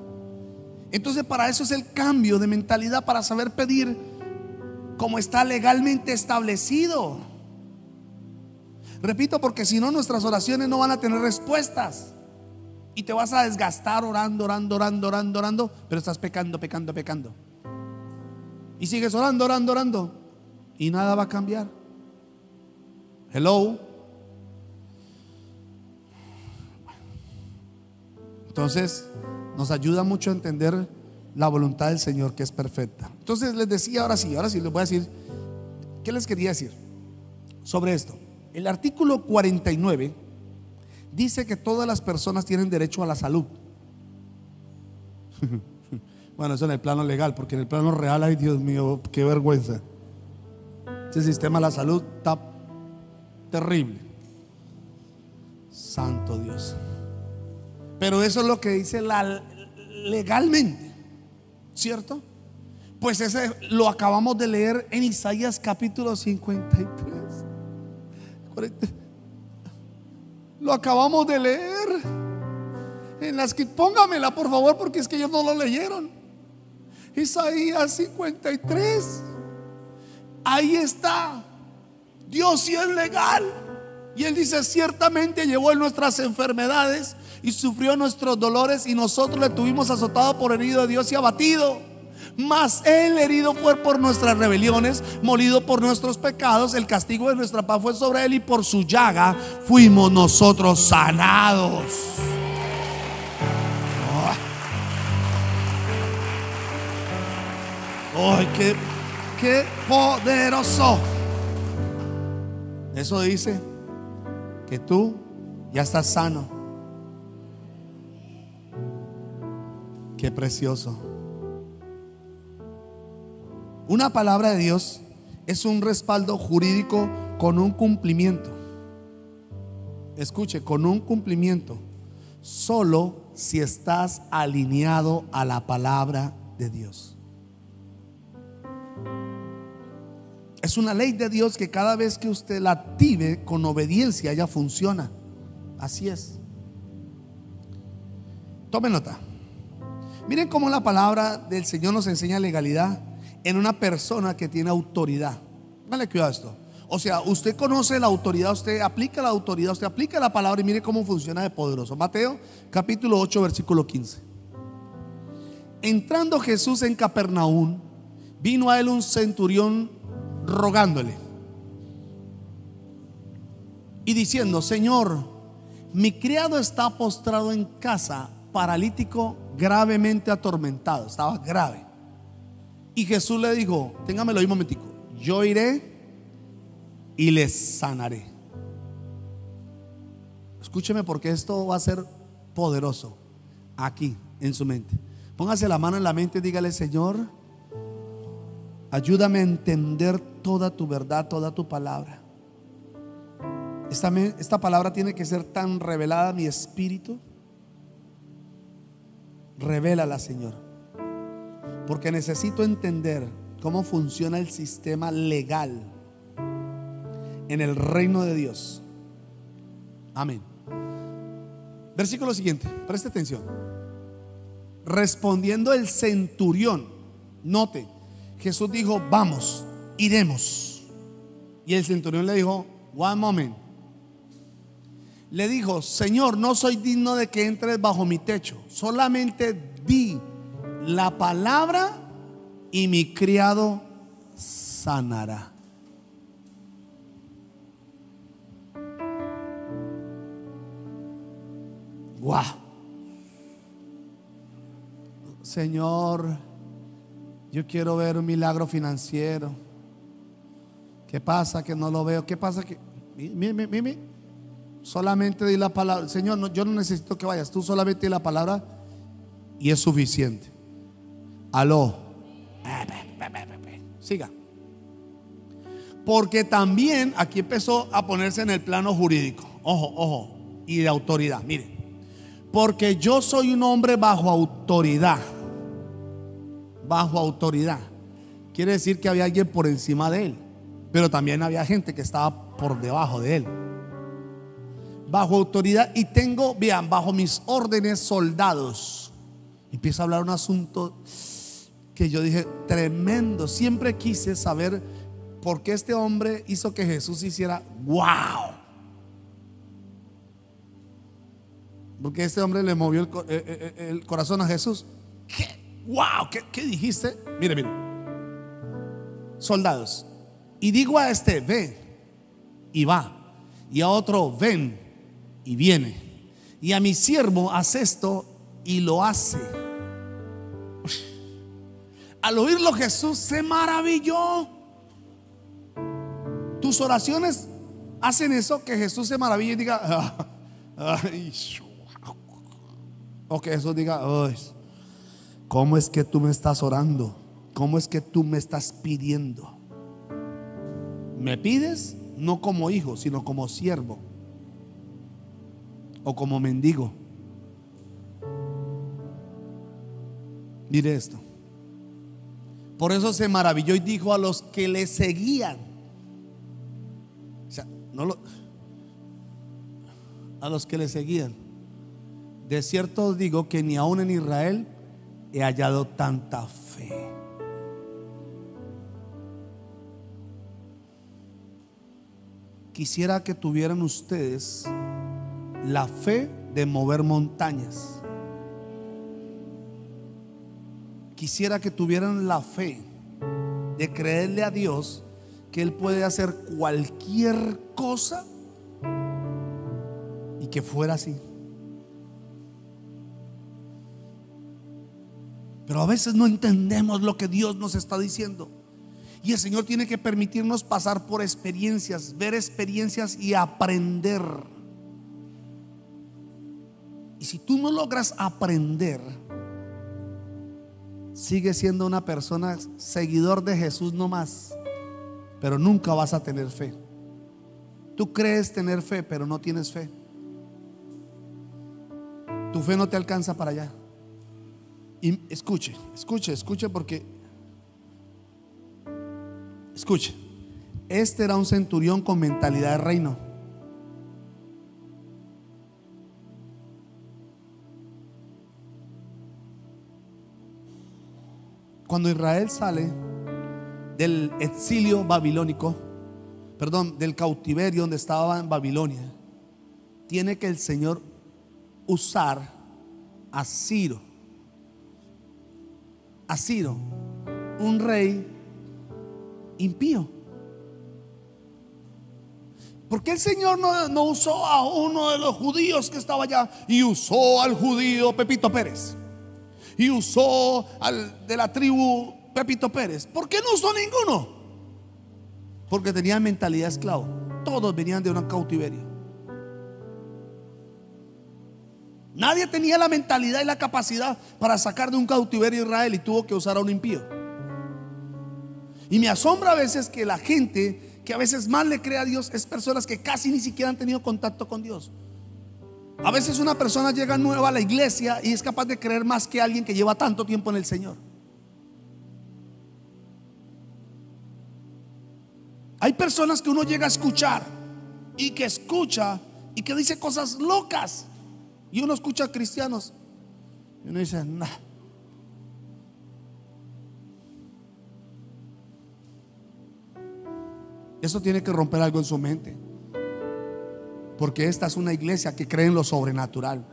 Entonces, para eso es el cambio de mentalidad, para saber pedir como está legalmente establecido. Repito, porque si no, nuestras oraciones no van a tener respuestas y te vas a desgastar orando, pero estás pecando. Y sigues orando y nada va a cambiar. Hello. Entonces nos ayuda mucho a entender la voluntad del Señor, que es perfecta. Entonces les decía, ahora sí les voy a decir qué les quería decir sobre esto. El artículo 49 dice que todas las personas tienen derecho a la salud. Bueno, eso en el plano legal, porque en el plano real, ay Dios mío, qué vergüenza. Ese sistema de la salud está terrible. Santo Dios. Pero eso es lo que dice legalmente, ¿cierto? Pues ese lo acabamos de leer en Isaías capítulo 53. Lo acabamos de leer en las que, póngamela por favor, porque es que ellos no lo leyeron. Isaías 53. Ahí está. Dios sí es legal. Y Él dice, ciertamente llevó en nuestras enfermedades y sufrió nuestros dolores, y nosotros le tuvimos azotado por herido de Dios y abatido. Mas Él herido fue por nuestras rebeliones, molido por nuestros pecados. El castigo de nuestra paz fue sobre Él, y por su llaga fuimos nosotros sanados. ¡Ay, qué poderoso! Eso dice que tú ya estás sano. Qué precioso. Una palabra de Dios es un respaldo jurídico con un cumplimiento. Escuche, con un cumplimiento solo si estás alineado a la palabra de Dios. Es una ley de Dios que cada vez que usted la active con obediencia, ya funciona. Así es. Tome nota. Miren cómo la palabra del Señor nos enseña legalidad en una persona que tiene autoridad. Dale cuidado a esto. O sea, usted conoce la autoridad, usted aplica la autoridad, usted aplica la palabra y mire cómo funciona de poderoso. Mateo capítulo 8 versículo 15. Entrando Jesús en Capernaum, vino a él un centurión rogándole y diciendo: Señor, mi criado está postrado en casa, paralítico, gravemente atormentado. Estaba grave. Y Jesús le dijo: téngamelo ahí un momentico, yo iré y le sanaré. Escúcheme, porque esto va a ser poderoso aquí en su mente. Póngase la mano en la mente y dígale: Señor, ayúdame a entender toda tu verdad, toda tu palabra. Esta palabra tiene que ser tan revelada a mi espíritu. Revélala, Señor, porque necesito entender cómo funciona el sistema legal en el reino de Dios. Amén. Versículo siguiente, preste atención. Respondiendo el centurión, note, Jesús dijo: vamos, iremos. Y el centurión le dijo: one moment. Le dijo: Señor, no soy digno de que entres bajo mi techo, solamente di la palabra y mi criado sanará. Wow. Señor, yo quiero ver un milagro financiero. ¿Qué pasa que no lo veo? ¿Qué pasa que mire, solamente di la palabra. Señor, no, yo no necesito que vayas, tú solamente di la palabra y es suficiente. Aló. Siga. Porque también aquí empezó a ponerse en el plano jurídico. Ojo, ojo. Y de autoridad. Mire, porque yo soy un hombre bajo autoridad. Bajo autoridad quiere decir que había alguien por encima de él, pero también había gente que estaba por debajo de él. Bajo autoridad, y tengo, vean, bajo mis órdenes soldados. Empieza a hablar un asunto que yo dije: tremendo. Siempre quise saber por qué este hombre hizo que Jesús hiciera wow. Porque este hombre le movió el corazón a Jesús. ¿Qué? Wow, ¿qué dijiste? Mire, mire. Soldados. Y digo a este: ve, y va. Y a otro: ven, y viene. Y a mi siervo: haz esto, y lo hace. Al oírlo, Jesús se maravilló. Tus oraciones hacen eso, que Jesús se maravilla y diga: ay, o que Jesús diga: ay, ¿cómo es que tú me estás orando? ¿Cómo es que tú me estás pidiendo? Me pides no como hijo, sino como siervo o como mendigo. Mire esto. Por eso se maravilló y dijo a los que le seguían, o sea, a los que le seguían: de cierto os digo que ni aún en Israel he hallado tanta fe. Quisiera que tuvieran ustedes la fe de mover montañas. Quisiera que tuvieran la fe de creerle a Dios que Él puede hacer cualquier cosa y que fuera así. Pero a veces no entendemos lo que Dios nos está diciendo. Y el Señor tiene que permitirnos pasar por experiencias, ver experiencias y aprender. Y si tú no logras aprender, sigues siendo una persona seguidor de Jesús nomás, pero nunca vas a tener fe. Tú crees tener fe, pero no tienes fe. Tu fe no te alcanza para allá. Y escuche porque escuche, este era un centurión con mentalidad de reino. Cuando Israel sale del exilio babilónico, perdón, del cautiverio donde estaba en Babilonia, tiene que el Señor usar a Ciro, un rey impío. ¿Por qué el Señor no usó a uno de los judíos que estaba allá y usó al judío Pepito Pérez? Y usó al de la tribu Pepito Pérez. ¿Por qué no usó ninguno? Porque tenían mentalidad esclavo. Todos venían de un cautiverio. Nadie tenía la mentalidad y la capacidad para sacar de un cautiverio a Israel, y tuvo que usar a un impío. Y me asombra a veces que la gente que a veces más le cree a Dios es personas que casi ni siquiera han tenido contacto con Dios. A veces una persona llega nueva a la iglesia y es capaz de creer más que alguien que lleva tanto tiempo en el Señor. Hay personas que uno llega a escuchar y que escucha y que dice cosas locas, y uno escucha a cristianos y uno dice, nah. Eso tiene que romper algo en su mente, porque esta es una iglesia que cree en lo sobrenatural.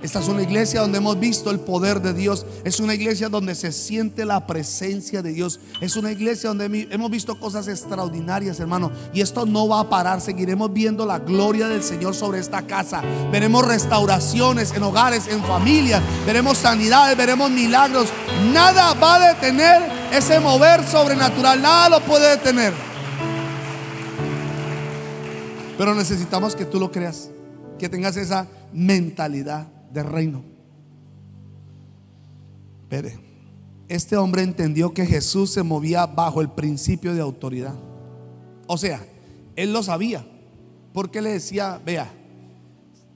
Esta es una iglesia donde hemos visto el poder de Dios. Es una iglesia donde se siente la presencia de Dios. Es una iglesia donde hemos visto cosas extraordinarias, hermano. Y esto no va a parar. Seguiremos viendo la gloria del Señor sobre esta casa. Veremos restauraciones en hogares, en familias. Veremos sanidades, veremos milagros. Nada va a detener ese mover sobrenatural. Nada lo puede detener. Pero necesitamos que tú lo creas, que tengas esa mentalidad de reino. Espere, este hombre entendió que Jesús se movía bajo el principio de autoridad. O sea, él lo sabía, porque le decía, vea,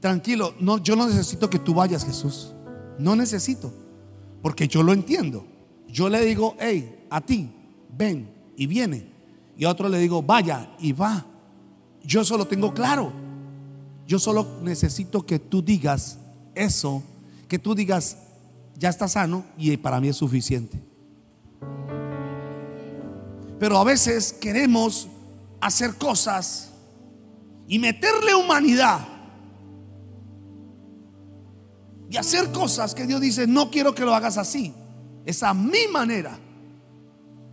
tranquilo, no, yo no necesito que tú vayas, Jesús. No necesito, porque yo lo entiendo. Yo le digo, hey, a ti, ven, y viene. Y a otro le digo, vaya, y va. Yo eso lo tengo claro. Yo solo necesito que tú digas eso, que tú digas, ya está sano, y para mí es suficiente. Pero a veces queremos hacer cosas y meterle humanidad y hacer cosas que Dios dice, no quiero que lo hagas así, es a mi manera.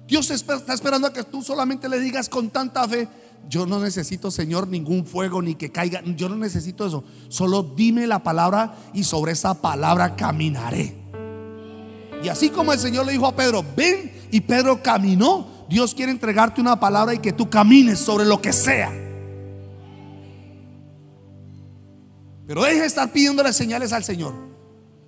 Dios está esperando a que tú solamente le digas con tanta fe, yo no necesito, Señor, ningún fuego ni que caiga. Yo no necesito eso. Solo dime la palabra y sobre esa palabra caminaré. Y así como el Señor le dijo a Pedro, ven, y Pedro caminó, Dios quiere entregarte una palabra y que tú camines sobre lo que sea. Pero deje de estar pidiéndole señales al Señor.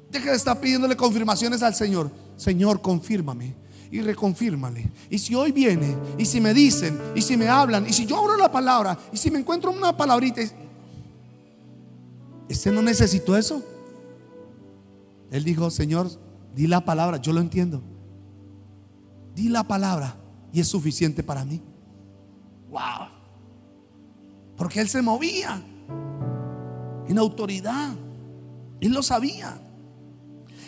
Deje de estar pidiéndole confirmaciones al Señor. Señor, confírmame y reconfírmale. Y si hoy viene, y si me dicen, y si me hablan, y si yo abro la palabra, y si me encuentro una palabrita, este no necesitó eso. Él dijo, Señor, di la palabra, yo lo entiendo. Di la palabra y es suficiente para mí. Wow. Porque él se movía en autoridad. Él lo sabía.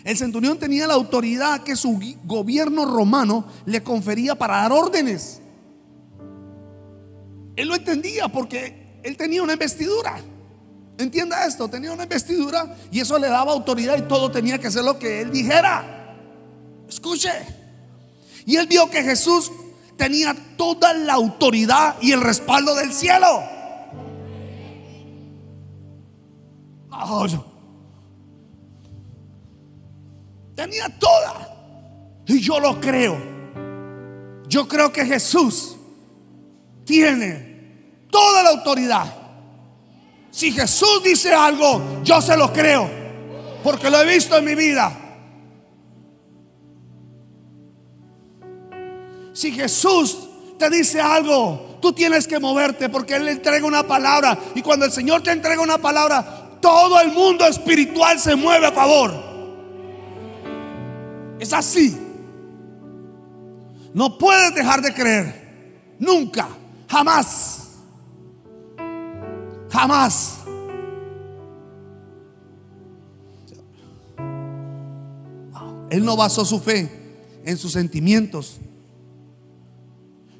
El centurión tenía la autoridad que su gobierno romano le confería para dar órdenes. Él lo entendía porque él tenía una investidura. Entienda esto, tenía una investidura y eso le daba autoridad y todo tenía que hacer lo que él dijera. Escuche. Y él vio que Jesús tenía toda la autoridad y el respaldo del cielo. Tenía toda. Y yo lo creo. Yo creo que Jesús tiene toda la autoridad. Si Jesús dice algo, yo se lo creo, porque lo he visto en mi vida. Si Jesús te dice algo, tú tienes que moverte, porque Él le entrega una palabra. Y cuando el Señor te entrega una palabra, todo el mundo espiritual se mueve a favor. Es así. No puedes dejar de creer. Nunca, jamás. Jamás. Él no basó su fe en sus sentimientos.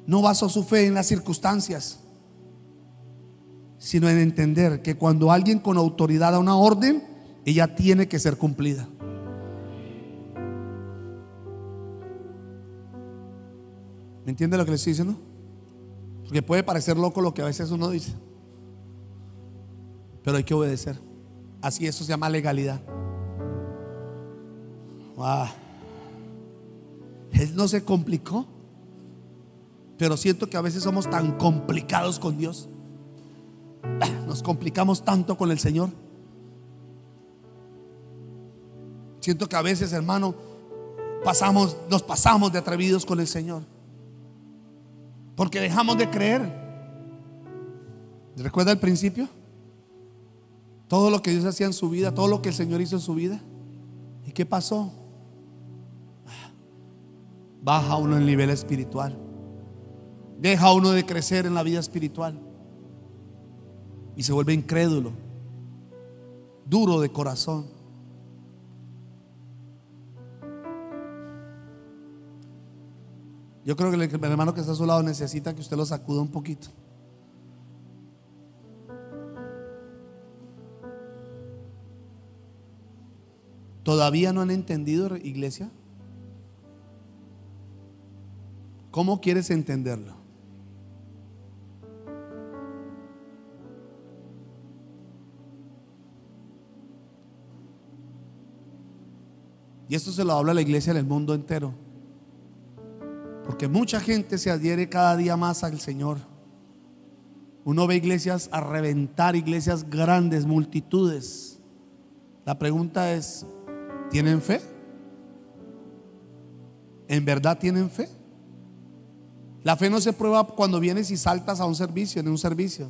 No basó su fe en las circunstancias. sino en entender que cuando alguien con autoridad da una orden, ella tiene que ser cumplida. ¿Me entiende lo que le estoy diciendo? Porque puede parecer loco lo que a veces uno dice, pero hay que obedecer. Así, eso se llama legalidad. Wow. Él no se complicó, pero siento que a veces somos tan complicados con Dios. Nos complicamos tanto con el Señor. Siento que a veces, hermano, nos pasamos de atrevidos con el Señor, porque dejamos de creer. ¿Recuerda al principio? Todo lo que Dios hacía en su vida, todo lo que el Señor hizo en su vida. ¿Y qué pasó? Baja uno el nivel espiritual, deja uno de crecer en la vida espiritual y se vuelve incrédulo, duro de corazón. Yo creo que el hermano que está a su lado necesita que usted lo sacuda un poquito. ¿Todavía no han entendido, iglesia? ¿Cómo quieres entenderlo? Y esto se lo habla a la iglesia en el mundo entero, porque mucha gente se adhiere cada día más al Señor. Uno ve iglesias a reventar, iglesias grandes, multitudes. La pregunta es: ¿tienen fe? ¿En verdad tienen fe? La fe no se prueba cuando vienes y saltas a un servicio, en un servicio.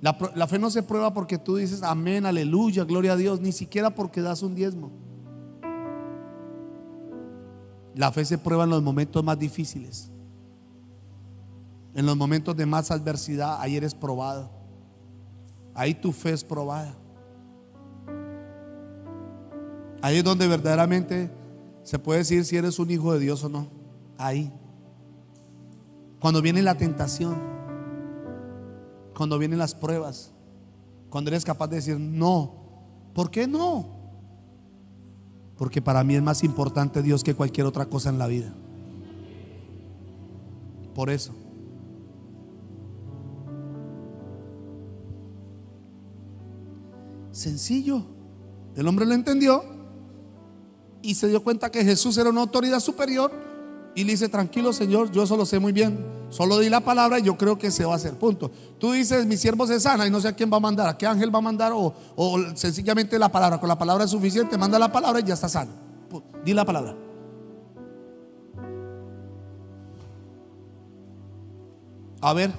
La fe no se prueba porque tú dices amén, aleluya, gloria a Dios, ni siquiera porque das un diezmo. La fe se prueba en los momentos más difíciles, en los momentos de más adversidad. Ahí eres probado, ahí tu fe es probada. Ahí es donde verdaderamente se puede decir si eres un hijo de Dios o no. Ahí, cuando viene la tentación, cuando vienen las pruebas, cuando eres capaz de decir no. ¿Por qué no? Porque para mí es más importante Dios que cualquier otra cosa en la vida. Por eso. Sencillo. El hombre lo entendió y se dio cuenta que Jesús era una autoridad superior. Y le dice: tranquilo, Señor, yo eso lo sé muy bien. Solo di la palabra y yo creo que se va a hacer, punto. Tú dices: mi siervo se sana, y no sé a quién va a mandar, a qué ángel va a mandar, o sencillamente la palabra. Con la palabra es suficiente, manda la palabra y ya está sano. Di la palabra. A ver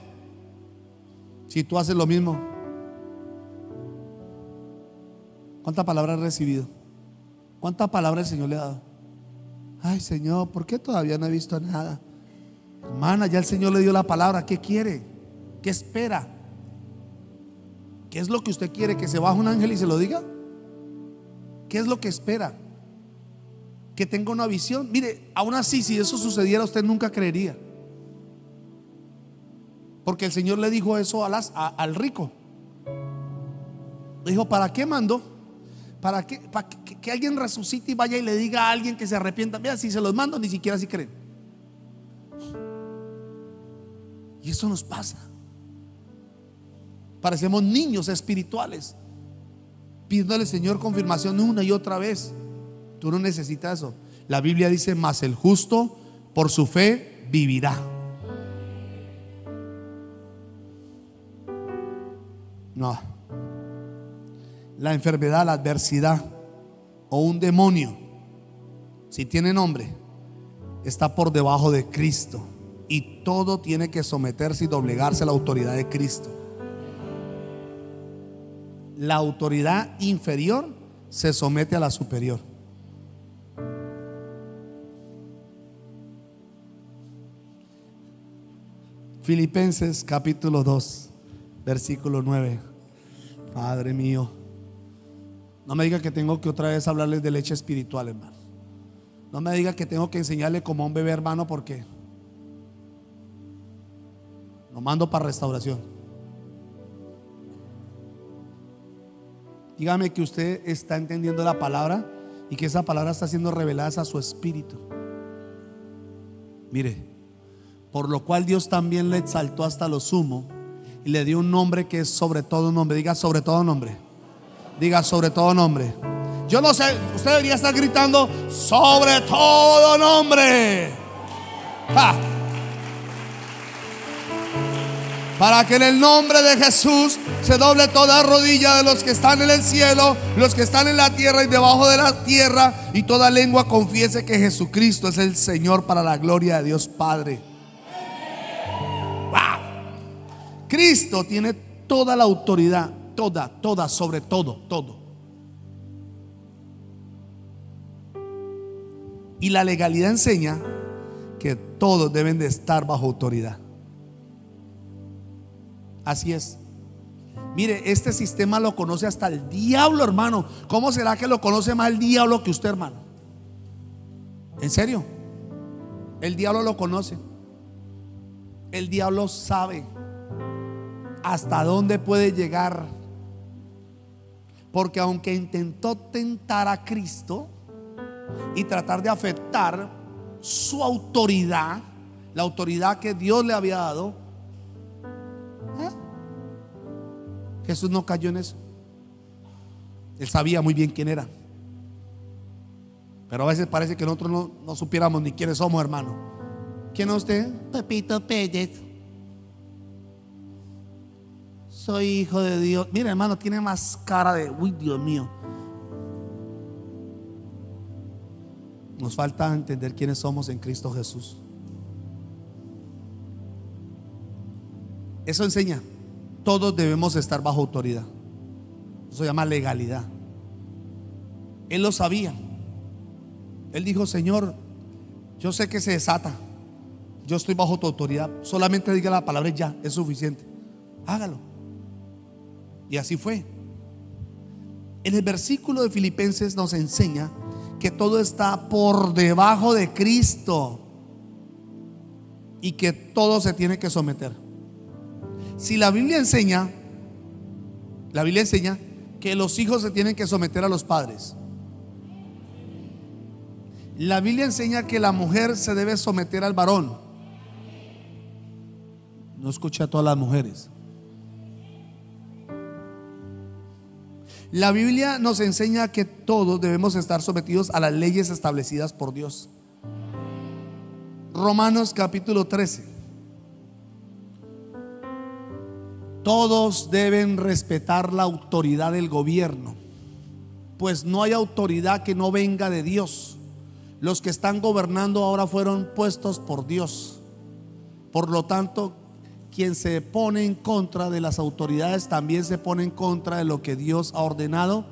si tú haces lo mismo. ¿Cuánta palabra has recibido? ¿Cuánta palabra el Señor le ha dado? Ay, Señor, ¿por qué todavía no he visto nada? Hermana, ya el Señor le dio la palabra. ¿Qué quiere? ¿Qué espera? ¿Qué es lo que usted quiere? ¿Que se baje un ángel y se lo diga? ¿Qué es lo que espera? ¿Que tenga una visión? Mire, aún así, si eso sucediera, usted nunca creería, porque el Señor le dijo eso al rico. Le dijo: ¿para qué mandó? ¿Para qué? ¿Para que alguien resucite y vaya y le diga a alguien que se arrepienta? Mira, si se los mando, ni siquiera si creen. Y eso nos pasa. Parecemos niños espirituales pidiéndole al Señor confirmación una y otra vez. Tú no necesitas eso. La Biblia dice: mas el justo por su fe vivirá. No. La enfermedad, la adversidad o un demonio, si tiene nombre, está por debajo de Cristo, y todo tiene que someterse y doblegarse a la autoridad de Cristo. La autoridad inferior se somete a la superior. Filipenses capítulo 2, versículo 9. Padre mío, no me diga que tengo que otra vez hablarles de leche espiritual, hermano. No me diga que tengo que enseñarle como a un bebé, hermano, porque lo mando para restauración. Dígame que usted está entendiendo la palabra y que esa palabra está siendo revelada a su espíritu. Mire, por lo cual Dios también le exaltó hasta lo sumo y le dio un nombre que es sobre todo nombre. Diga sobre todo nombre. Diga sobre todo nombre. Yo no sé, usted debería estar gritando sobre todo nombre. ¡Ja! Para que en el nombre de Jesús se doble toda rodilla de los que están en el cielo, los que están en la tierra y debajo de la tierra, y toda lengua confiese que Jesucristo es el Señor, para la gloria de Dios Padre. ¡Wow! Cristo tiene toda la autoridad, toda, sobre todo. Y la legalidad enseña que todos deben de estar bajo autoridad. Así es. Mire, este sistema lo conoce hasta el diablo, hermano. ¿Cómo será que lo conoce más el diablo que usted, hermano? ¿En serio? El diablo lo conoce. El diablo sabe hasta dónde puede llegar. Porque aunque intentó tentar a Cristo y tratar de afectar su autoridad, la autoridad que Dios le había dado, Jesús no cayó en eso. Él sabía muy bien quién era. Pero a veces parece que nosotros no supiéramos ni quiénes somos, hermano. ¿Quién es usted? Pepito Pérez. Soy hijo de Dios. Mira, hermano, tiene más cara de, uy, Dios mío. Nos falta entender quiénes somos en Cristo Jesús. Eso enseña. Todos debemos estar bajo autoridad. Eso se llama legalidad. Él lo sabía. Él dijo: Señor, yo sé que se desata, yo estoy bajo tu autoridad, solamente diga la palabra y ya, es suficiente. Hágalo. Y así fue. En el versículo de Filipenses nos enseña que todo está por debajo de Cristo y que todo se tiene que someter. Si la Biblia enseña que los hijos se tienen que someter a los padres. La Biblia enseña que la mujer se debe someter al varón. No escuché a todas las mujeres. La Biblia nos enseña que todos debemos estar sometidos a las leyes establecidas por Dios. Romanos capítulo 13. Todos deben respetar la autoridad del gobierno, pues no hay autoridad que no venga de Dios. Los que están gobernando ahora fueron puestos por Dios. Por lo tanto, quien se pone en contra de las autoridades también se pone en contra de lo que Dios ha ordenado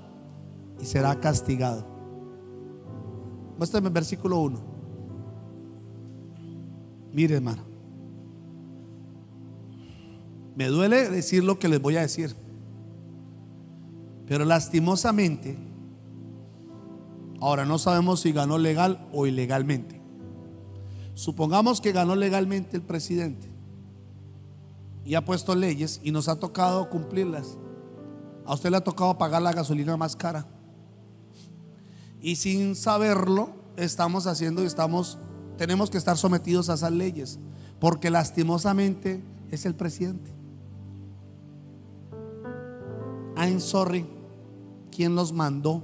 y será castigado. Muéstrame el versículo 1. Mire, hermano, me duele decir lo que les voy a decir, pero lastimosamente ahora no sabemos si ganó legal o ilegalmente. Supongamos que ganó legalmente el presidente y ha puesto leyes y nos ha tocado cumplirlas. A usted le ha tocado pagar la gasolina más cara y sin saberlo estamos haciendo y tenemos que estar sometidos a esas leyes, porque lastimosamente es el presidente. I'm sorry, ¿quién los mandó?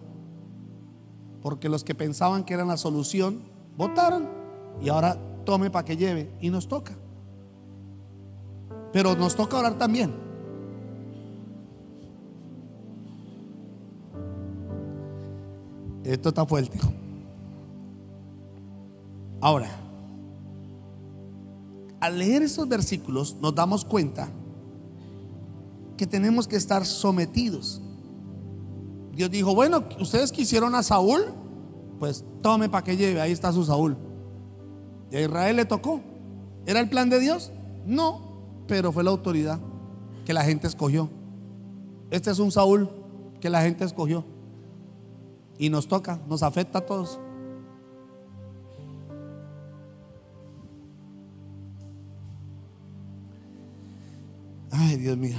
Porque los que pensaban que eran la solución votaron y ahora tome para que lleve, y nos toca. Pero nos toca orar también. Esto está fuerte. Ahora, al leer esos versículos nos damos cuenta que tenemos que estar sometidos. Dios dijo: bueno, ustedes quisieron a Saúl, pues tome para que lleve, ahí está su Saúl. Y a Israel le tocó. ¿Era el plan de Dios? No, pero fue la autoridad que la gente escogió. Este es un Saúl que la gente escogió y nos toca, nos afecta a todos. Ay, Dios mío.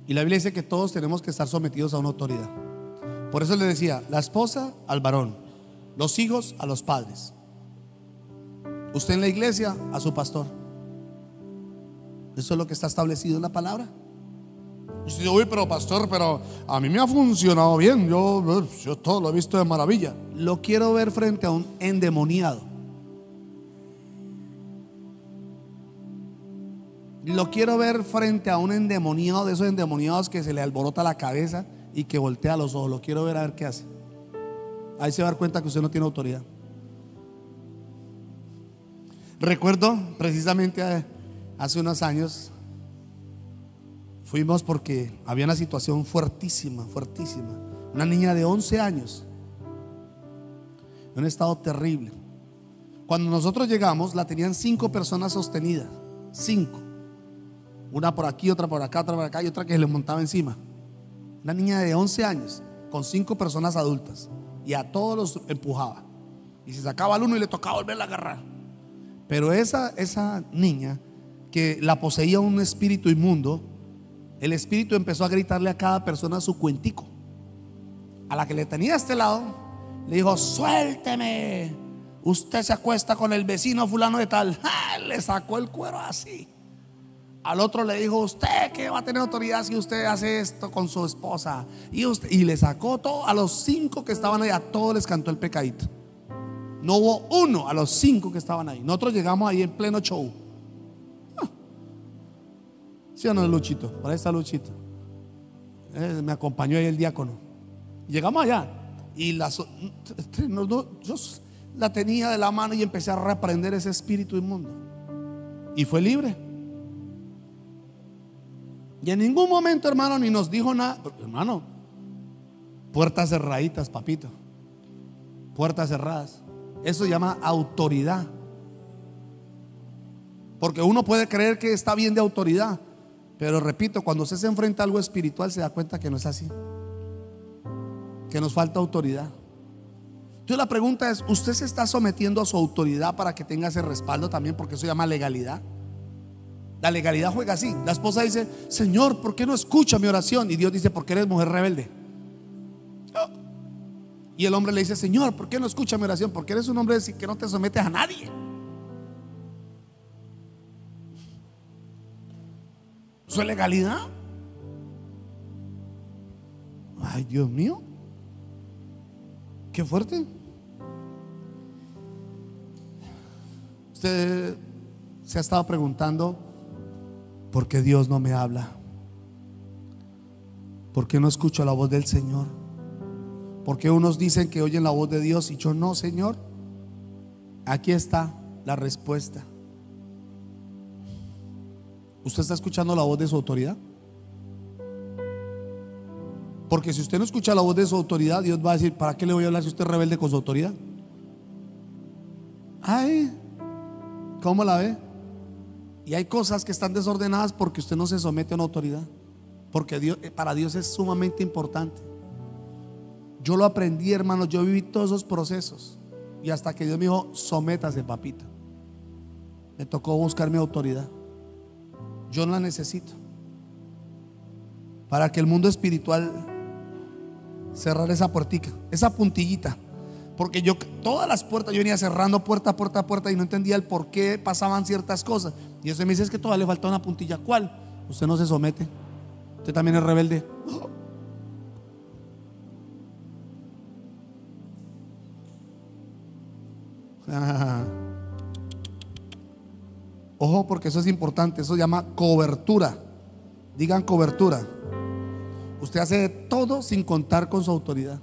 Y la Biblia dice que todos tenemos que estar sometidos a una autoridad. Por eso le decía, la esposa al varón, los hijos a los padres, usted en la iglesia a su pastor. Eso es lo que está establecido en la palabra. Y usted dice, uy, pero pastor, pero a mí me ha funcionado bien, yo todo lo he visto de maravilla. Lo quiero ver frente a un endemoniado. Lo quiero ver frente a un endemoniado, de esos endemoniados que se le alborota la cabeza y que voltea los ojos. Lo quiero ver a ver qué hace. Ahí se va a dar cuenta que usted no tiene autoridad. Recuerdo precisamente hace unos años fuimos porque había una situación fuertísima, fuertísima. Una niña de 11 años en un estado terrible. Cuando nosotros llegamos la tenían 5 personas sostenidas. 5. Una por aquí, otra por acá, otra por acá y otra que se le montaba encima. Una niña de 11 años con 5 personas adultas. Y a todos los empujaba. Y se sacaba al uno y le tocaba volverla a agarrar. Pero esa niña que la poseía un espíritu inmundo, el espíritu empezó a gritarle a cada persona su cuentico. A la que le tenía a este lado le dijo: suélteme, usted se acuesta con el vecino fulano de tal. ¡Ja! Le sacó el cuero así. Al otro le dijo: usted que va a tener autoridad si usted hace esto con su esposa. Y le sacó todo. A los 5 que estaban ahí, a todos les cantó el pecadito. No hubo uno, a los 5 que estaban ahí. Nosotros llegamos ahí en pleno show. ¿Sí o no, Luchito? Por ahí está Luchito. Me acompañó ahí el diácono. Llegamos allá y yo la tenía de la mano y empecé a reprender ese espíritu inmundo. Y fue libre. Y en ningún momento, hermano, ni nos dijo nada. Hermano, puertas cerraditas, papito. Puertas cerradas. Eso se llama autoridad. Porque uno puede creer que está bien de autoridad, pero repito, cuando usted se enfrenta a algo espiritual se da cuenta que no es así, que nos falta autoridad. Entonces la pregunta es: ¿usted se está sometiendo a su autoridad para que tenga ese respaldo también? Porque eso se llama legalidad. La legalidad juega así. La esposa dice: Señor, ¿por qué no escucha mi oración? Y Dios dice: porque eres mujer rebelde. Y el hombre le dice: Señor, ¿por qué no escucha mi oración? Porque eres un hombre que no te sometes a nadie. ¿Eso es legalidad? Ay, Dios mío, qué fuerte. Usted se ha estado preguntando: ¿por qué Dios no me habla? ¿Por qué no escucho la voz del Señor? ¿Por qué unos dicen que oyen la voz de Dios y yo no, Señor? Aquí está la respuesta. ¿Usted está escuchando la voz de su autoridad? Porque si usted no escucha la voz de su autoridad, Dios va a decir: ¿para qué le voy a hablar si usted es rebelde con su autoridad? Ay, ¿cómo la ve? Y hay cosas que están desordenadas porque usted no se somete a una autoridad. Porque para Dios es sumamente importante. Yo lo aprendí, hermanos. Yo viví todos esos procesos. Y hasta que Dios me dijo: sométase, papito. Me tocó buscar mi autoridad. Yo no la necesito. Para que el mundo espiritual cerrar esa puertica, esa puntillita. Porque yo todas las puertas, yo venía cerrando puerta a puerta a puerta y no entendía el por qué pasaban ciertas cosas. Y eso me dice: es que todavía le falta una puntilla. ¿Cuál? Usted no se somete. Usted también es rebelde. Ojo, porque eso es importante. Eso se llama cobertura. Digan cobertura. Usted hace de todo sin contar con su autoridad.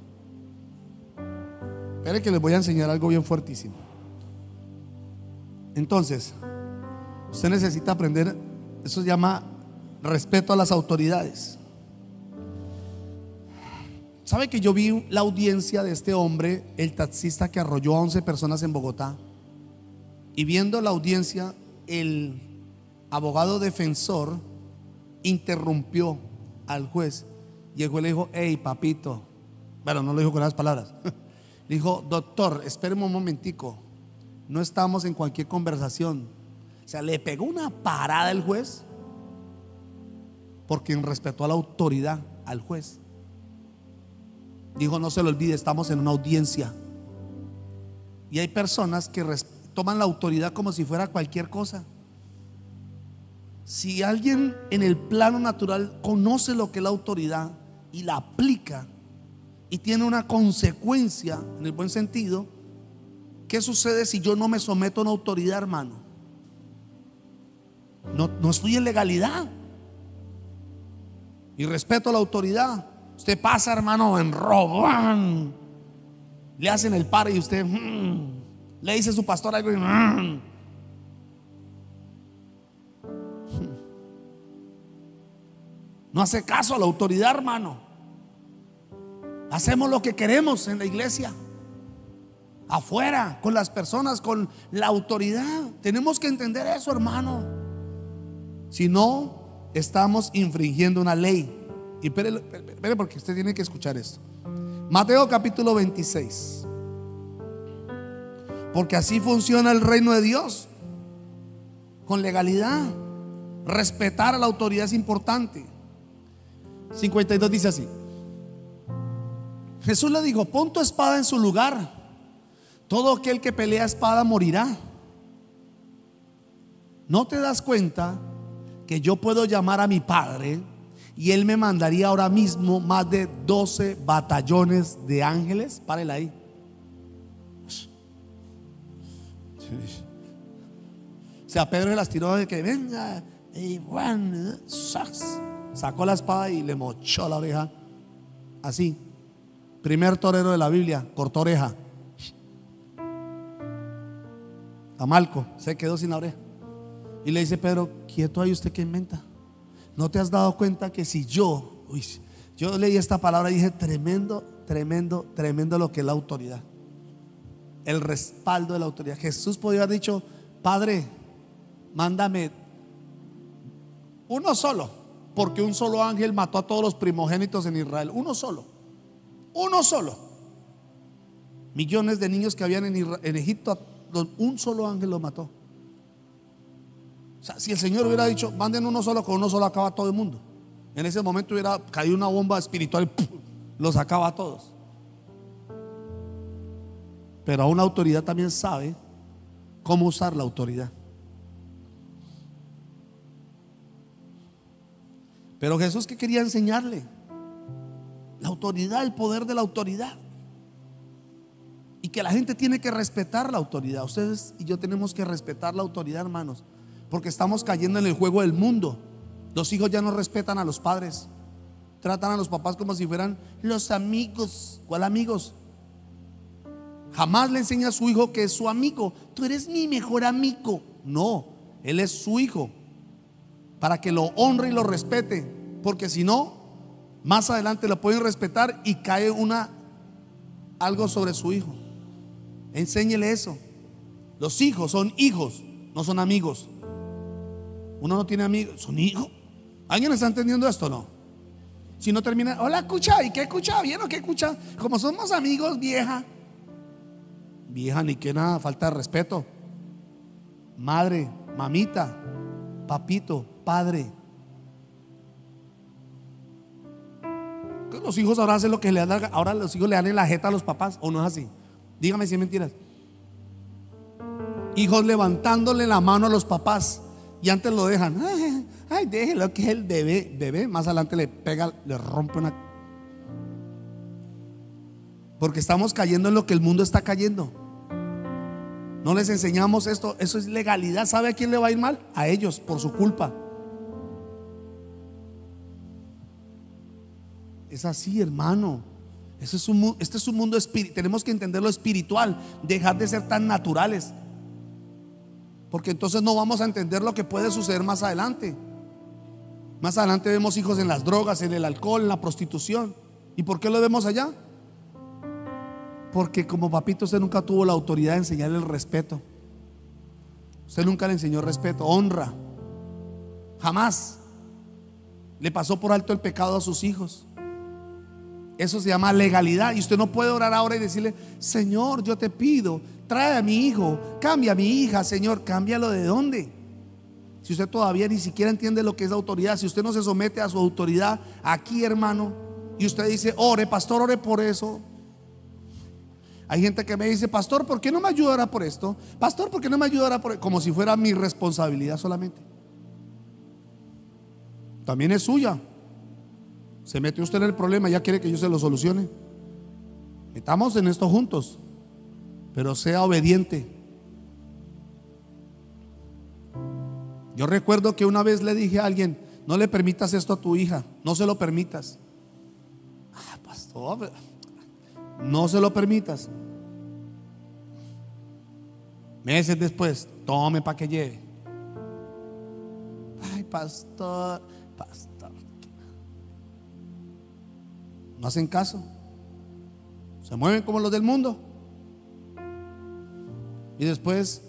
Espere que les voy a enseñar algo bien fuertísimo. Entonces, usted necesita aprender. Eso se llama respeto a las autoridades. ¿Sabe que yo vi la audiencia de este hombre, el taxista que arrolló a 11 personas en Bogotá? Y viendo la audiencia, el abogado defensor interrumpió al juez. Y el juez le dijo: hey, papito. Bueno, no lo dijo con las palabras. Le dijo: doctor, espéreme un momentico. No estamos en cualquier conversación. O sea, le pegó una parada el juez porque respetó a la autoridad, al juez. Dijo: no se lo olvide, estamos en una audiencia. Y hay personas que toman la autoridad como si fuera cualquier cosa. Si alguien en el plano natural conoce lo que es la autoridad y la aplica y tiene una consecuencia en el buen sentido, ¿qué sucede si yo no me someto a una autoridad, hermano? No estoy en legalidad y respeto a la autoridad. Usted pasa, hermano, en robo, le hacen el paro y usted le dice a su pastor algo y no hace caso a la autoridad, hermano. Hacemos lo que queremos en la iglesia, afuera, con las personas, con la autoridad. Tenemos que entender eso, hermano. Si no, estamos infringiendo una ley. Y espere, porque usted tiene que escuchar esto. Mateo capítulo 26. Porque así funciona el reino de Dios, con legalidad. Respetar a la autoridad es importante. 52 dice así: Jesús le dijo: pon tu espada en su lugar. Todo aquel que pelea espada morirá. ¿No te das cuenta que yo puedo llamar a mi Padre y Él me mandaría ahora mismo más de 12 batallones de ángeles? Párela ahí. O sea, Pedro se las tiró de que venga, y bueno, sacó la espada y le mochó la oreja. Así. Primer torero de la Biblia, cortó oreja. A Malco se quedó sin la oreja. Y le dice Pedro: quieto ahí, ¿usted qué inventa? ¿No te has dado cuenta que si yo leí esta palabra y dije: tremendo, tremendo, tremendo lo que es la autoridad, el respaldo de la autoridad? Jesús podía haber dicho: Padre, mándame uno solo, porque un solo ángel mató a todos los primogénitos en Israel. Uno solo. Millones de niños que habían en Egipto, un solo ángel los mató. O sea, si el Señor hubiera dicho: manden uno solo, con uno solo acaba todo el mundo, en ese momento hubiera caído una bomba espiritual y los acaba a todos. Pero una autoridad también sabe cómo usar la autoridad. Pero Jesús, ¿qué quería enseñarle? La autoridad, el poder de la autoridad. Y que la gente tiene que respetar la autoridad. Ustedes y yo tenemos que respetar la autoridad, hermanos, porque estamos cayendo en el juego del mundo. Los hijos ya no respetan a los padres, tratan a los papás como si fueran los amigos. ¿Cuál amigos? Jamás le enseña a su hijo que es su amigo. Tú eres mi mejor amigo. No, él es su hijo, para que lo honre y lo respete, porque si no, más adelante lo pueden respetar y cae algo sobre su hijo. Enséñele eso. Los hijos son hijos, no son amigos. Uno no tiene amigos, son hijos. ¿Alguien está entendiendo esto o no? Si no termina: hola, escucha, ¿y qué escucha? ¿Bien o qué escucha? Como somos amigos, vieja. Vieja ni que nada, falta de respeto. Madre, mamita, papito, padre. Los hijos ahora hacen lo que le dan. Ahora los hijos le dan en la jeta a los papás, ¿o no es así? Dígame si es mentiras. Hijos levantándole la mano a los papás, y antes lo dejan. Ay, déjelo, que es el bebé. Más adelante le pega, le rompe una. Porque estamos cayendo en lo que el mundo está cayendo. No les enseñamos esto. Eso es legalidad. ¿Sabe a quién le va a ir mal? A ellos, por su culpa. Es así, hermano. Este es un mundo espiritual. Tenemos que entender lo espiritual, dejar de ser tan naturales, porque entonces no vamos a entender lo que puede suceder más adelante. Más adelante vemos hijos en las drogas, en el alcohol, en la prostitución. ¿Y por qué lo vemos allá? Porque como papito usted nunca tuvo la autoridad de enseñarle el respeto. Usted nunca le enseñó respeto, honra. Jamás le pasó por alto el pecado a sus hijos. Eso se llama legalidad. Y usted no puede orar ahora y decirle: Señor, yo te pido, trae a mi hijo, cambia a mi hija. Señor, cámbialo. ¿De dónde? Si usted todavía ni siquiera entiende lo que es autoridad, si usted no se somete a su autoridad aquí, hermano, y usted dice, ore, pastor, ore por eso. Hay gente que me dice, pastor, ¿por qué no me ayudará por esto? Pastor, ¿por qué no me ayudará por esto? Como si fuera mi responsabilidad solamente. También es suya. Se mete usted en el problema, ya quiere que yo se lo solucione. Metamos en esto juntos, pero sea obediente. Yo recuerdo que una vez le dije a alguien, no le permitas esto a tu hija, no se lo permitas. Pastor, no se lo permitas. Meses después, tome para que lleve. Ay, pastor. No hacen caso. Se mueven como los del mundo. Y después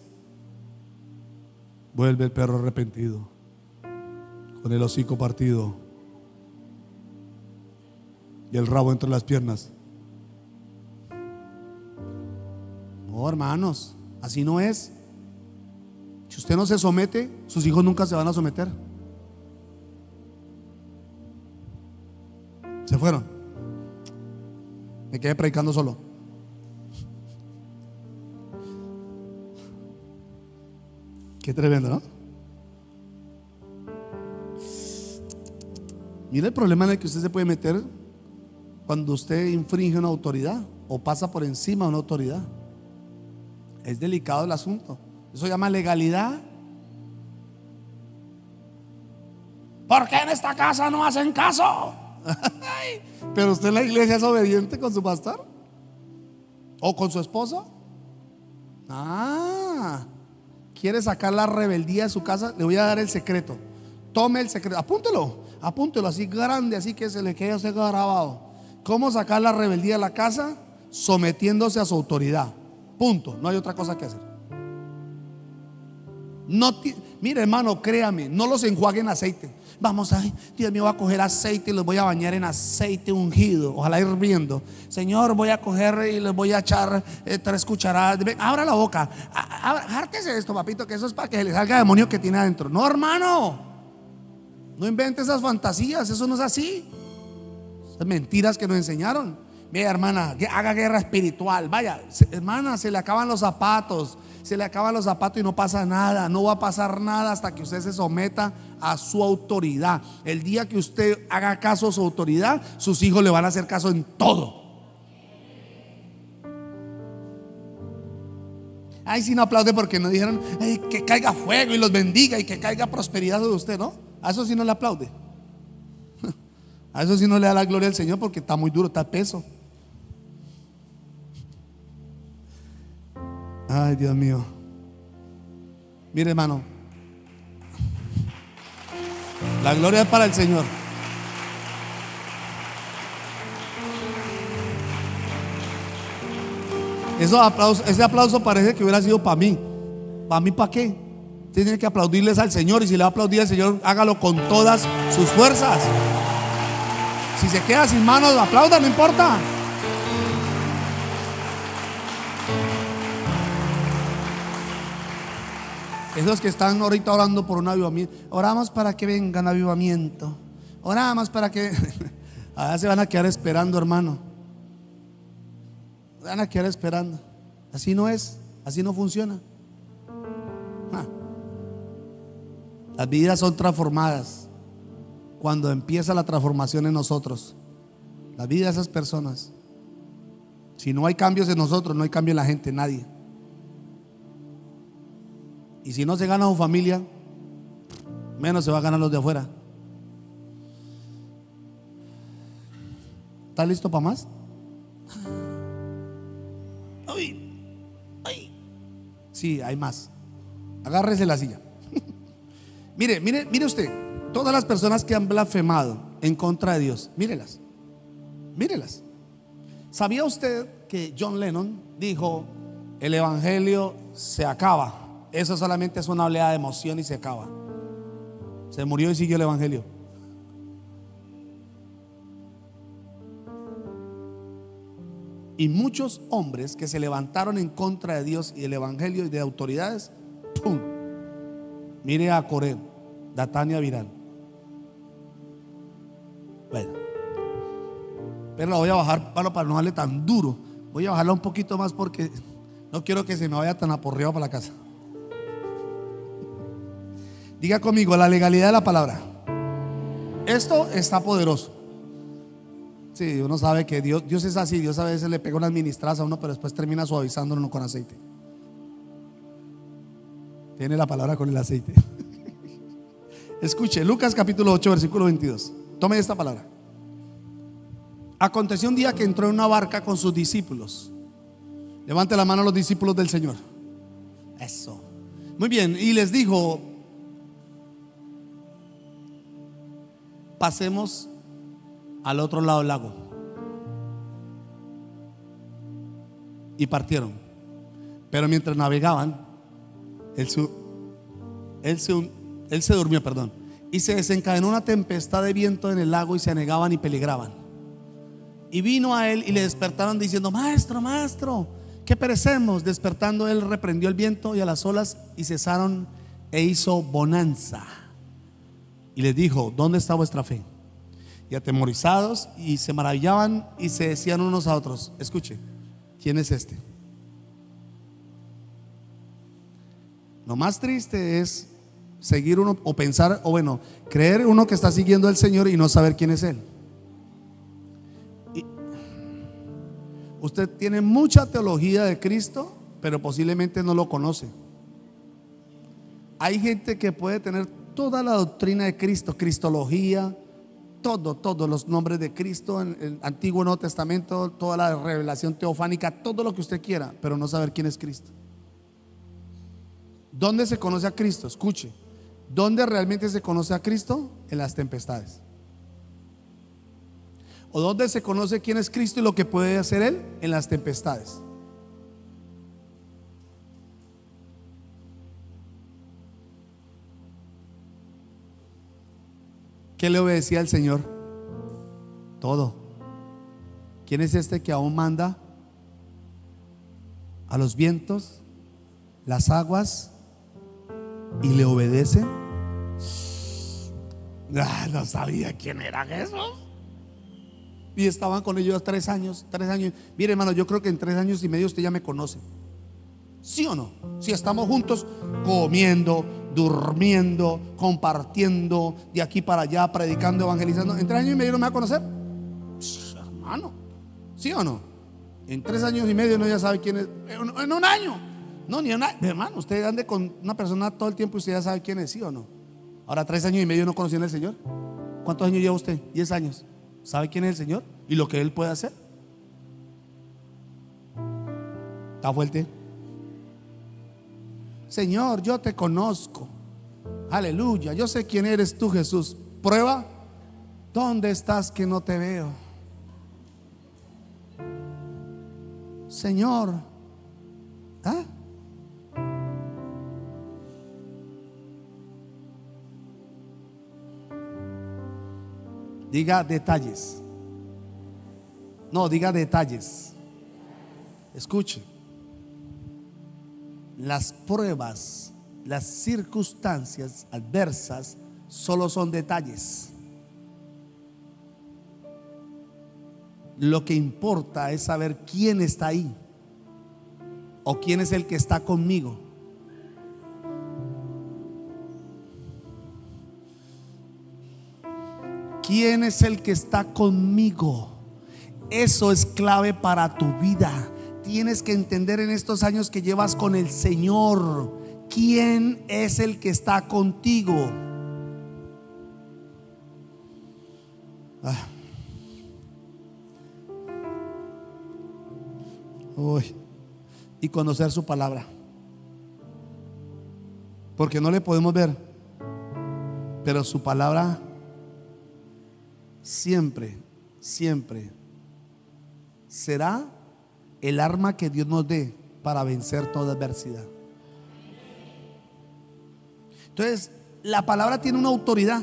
vuelve el perro arrepentido, con el hocico partido y el rabo entre las piernas. No, hermanos, así no es. Si usted no se somete, sus hijos nunca se van a someter. Se fueron. Me quedé predicando solo. Qué tremendo, ¿no? Mira el problema en el que usted se puede meter cuando usted infringe una autoridad o pasa por encima de una autoridad. Es delicado el asunto. Eso se llama legalidad. ¿Por qué en esta casa no hacen caso? Pero usted en la iglesia es obediente con su pastor o con su esposo. ¿Quiere sacar la rebeldía de su casa? Le voy a dar el secreto. Tome el secreto, apúntelo así grande, así que se le quede a usted grabado. ¿Cómo sacar la rebeldía de la casa? Sometiéndose a su autoridad. Punto, no hay otra cosa que hacer. Mire, hermano, créame, no los enjuague en aceite. Vamos, ay, Dios mío, voy a coger aceite y los voy a bañar en aceite ungido, ojalá hirviendo. Señor, voy a coger y les voy a echar 3 cucharadas. Abra la boca, jártese esto, papito, que eso es para que le salga el demonio que tiene adentro. No, hermano, no invente esas fantasías, eso no es así. Esas mentiras que nos enseñaron. Mira, hermana, haga guerra espiritual. Vaya, hermana, se le acaban los zapatos. Se le acaban los zapatos y no pasa nada. No va a pasar nada hasta que usted se someta a su autoridad. El día que usted haga caso a su autoridad, sus hijos le van a hacer caso en todo. Ay, si no aplaude porque no dijeron, ay, que caiga fuego y los bendiga y que caiga prosperidad sobre usted, ¿no? A eso sí no le aplaude. A eso sí no le da la gloria al Señor porque está muy duro, está peso. Ay, Dios mío. Mire, hermano, la gloria es para el Señor. Ese aplauso parece que hubiera sido para mí. ¿Para mí para qué? Usted tiene que aplaudirles al Señor. Y si le va a aplaudir al Señor, hágalo con todas sus fuerzas. Si se queda sin manos, aplauda, no importa. Esos que están ahorita orando por un avivamiento, oramos para que vengan avivamiento, oramos para que ahora se van a quedar esperando, hermano. Se van a quedar esperando. Así no es, así no funciona. Las vidas son transformadas cuando empieza la transformación en nosotros. La vida de esas personas. Si no hay cambios en nosotros, no hay cambio en la gente, nadie. Y si no se gana su familia, menos se va a ganar los de afuera. ¿Está listo para más? Ay. Sí, hay más. Agárrese la silla. Mire usted, todas las personas que han blasfemado en contra de Dios, mírelas. ¿Sabía usted que John Lennon dijo: el evangelio se acaba? Eso solamente es una oleada de emoción y se acaba. Se murió y siguió el evangelio. Y muchos hombres que se levantaron en contra de Dios y el evangelio y de autoridades, ¡pum!, Mire a Coré, Datán y Abiram. Bueno, pero la voy a bajar para no darle tan duro. Voy a bajarla un poquito más porque no quiero que se me vaya tan aporreado para la casa. Diga conmigo, la legalidad de la palabra. Esto está poderoso. Sí, uno sabe que Dios es así. Dios a veces le pega unas ministradas a uno, pero después termina suavizándolo con aceite. Tiene la palabra con el aceite. Escuche, Lucas capítulo 8, versículo 22. Tome esta palabra. Aconteció un día que entró en una barca con sus discípulos. Levante la mano a los discípulos del Señor. Eso. Muy bien, y les dijo: pasemos al otro lado del lago. Y partieron. Pero mientras navegaban, él se durmió, perdón. Y se desencadenó una tempestad de viento en el lago y se anegaban y peligraban. Y vino a él y le despertaron diciendo: maestro, maestro, que perecemos. Despertando él reprendió el viento y a las olas y cesaron, e hizo bonanza. Y les dijo: ¿dónde está vuestra fe? Y atemorizados y se maravillaban y se decían unos a otros: escuche, ¿quién es este? Lo más triste es seguir uno o pensar, o bueno, creer uno que está siguiendo al Señor y no saber quién es Él. Y usted tiene mucha teología de Cristo, pero posiblemente no lo conoce. Hay gente que puede tener toda la doctrina de Cristo, cristología, todos los nombres de Cristo en el Antiguo y Nuevo Testamento, toda la revelación teofánica, todo lo que usted quiera, pero no saber quién es Cristo. ¿Dónde se conoce a Cristo? Escuche, ¿dónde realmente se conoce a Cristo? En las tempestades. ¿O dónde se conoce quién es Cristo y lo que puede hacer Él? En las tempestades. ¿Qué le obedecía al Señor? Todo. ¿Quién es este que aún manda a los vientos, las aguas, y le obedece? No sabía quién era Jesús. Y estaban con ellos 3 años. Mire, hermano, yo creo que en 3 años y medio usted ya me conoce. ¿Sí o no? Si estamos juntos comiendo, durmiendo, compartiendo, de aquí para allá, predicando, evangelizando, ¿en 3 años y medio no me va a conocer? Hermano, ¿sí o no? En 3 años y medio no ya sabe quién es. En un año. No, ni una. Hermano, usted ande con una persona todo el tiempo y usted ya sabe quién es, ¿sí o no? Ahora 3 años y medio no conocían al Señor. ¿Cuántos años lleva usted? 10 años. ¿Sabe quién es el Señor? ¿Y lo que Él puede hacer? ¿Está fuerte? Señor, yo te conozco. Aleluya, yo sé quién eres tú, Jesús. Prueba. ¿Dónde estás que no te veo? Señor, ¿ah? Diga detalles. No, diga detalles. Escuche. Las pruebas, las circunstancias adversas solo son detalles. Lo que importa es saber quién está ahí o quién es el que está conmigo. ¿Quién es el que está conmigo? Eso es clave para tu vida. Tienes que entender en estos años que llevas con el Señor, ¿quién es el que está contigo? Y conocer su palabra, porque no le podemos ver, pero su palabra siempre será el arma que Dios nos dé para vencer toda adversidad. Entonces, la palabra tiene una autoridad.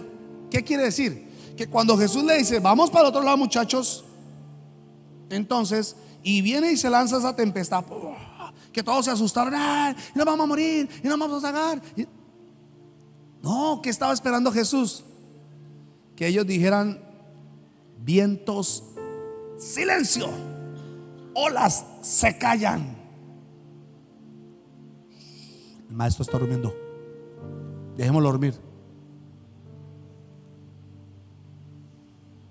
¿Qué quiere decir? Que cuando Jesús le dice: vamos para el otro lado, muchachos, entonces, y viene y se lanza esa tempestad, que todos se asustaron, y nos vamos a morir, y nos vamos a sacar. No, ¿qué estaba esperando Jesús? Que ellos dijeran: vientos, silencio, olas, se callan. El maestro está durmiendo, dejémoslo dormir.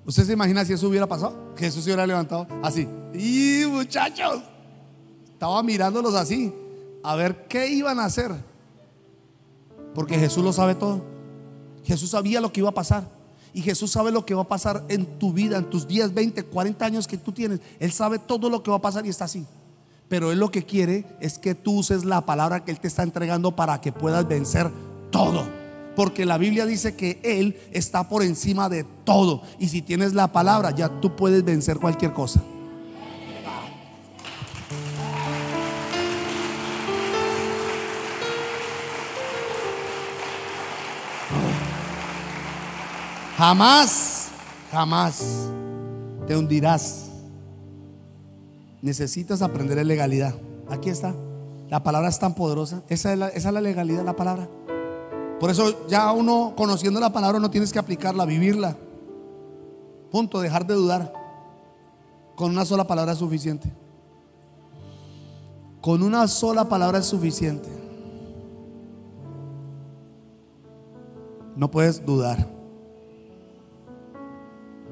¿Usted se imagina si eso hubiera pasado? Que Jesús se hubiera levantado así. Y muchachos, estaba mirándolos así, a ver qué iban a hacer. Porque Jesús lo sabe todo. Jesús sabía lo que iba a pasar. Y Jesús sabe lo que va a pasar en tu vida, en tus 10, 20, 40 años que tú tienes. Él sabe todo lo que va a pasar y está así. Pero Él lo que quiere es que tú uses la palabra que Él te está entregando para que puedas vencer todo. Porque la Biblia dice que Él está por encima de todo. Y si tienes la palabra, ya tú puedes vencer cualquier cosa. Jamás, jamás te hundirás. Necesitas aprender en legalidad. Aquí está. La palabra es tan poderosa. Esa es la legalidad de la palabra. Por eso ya uno, conociendo la palabra, no tienes que aplicarla, vivirla. Punto, dejar de dudar. Con una sola palabra es suficiente. Con una sola palabra es suficiente. No puedes dudar.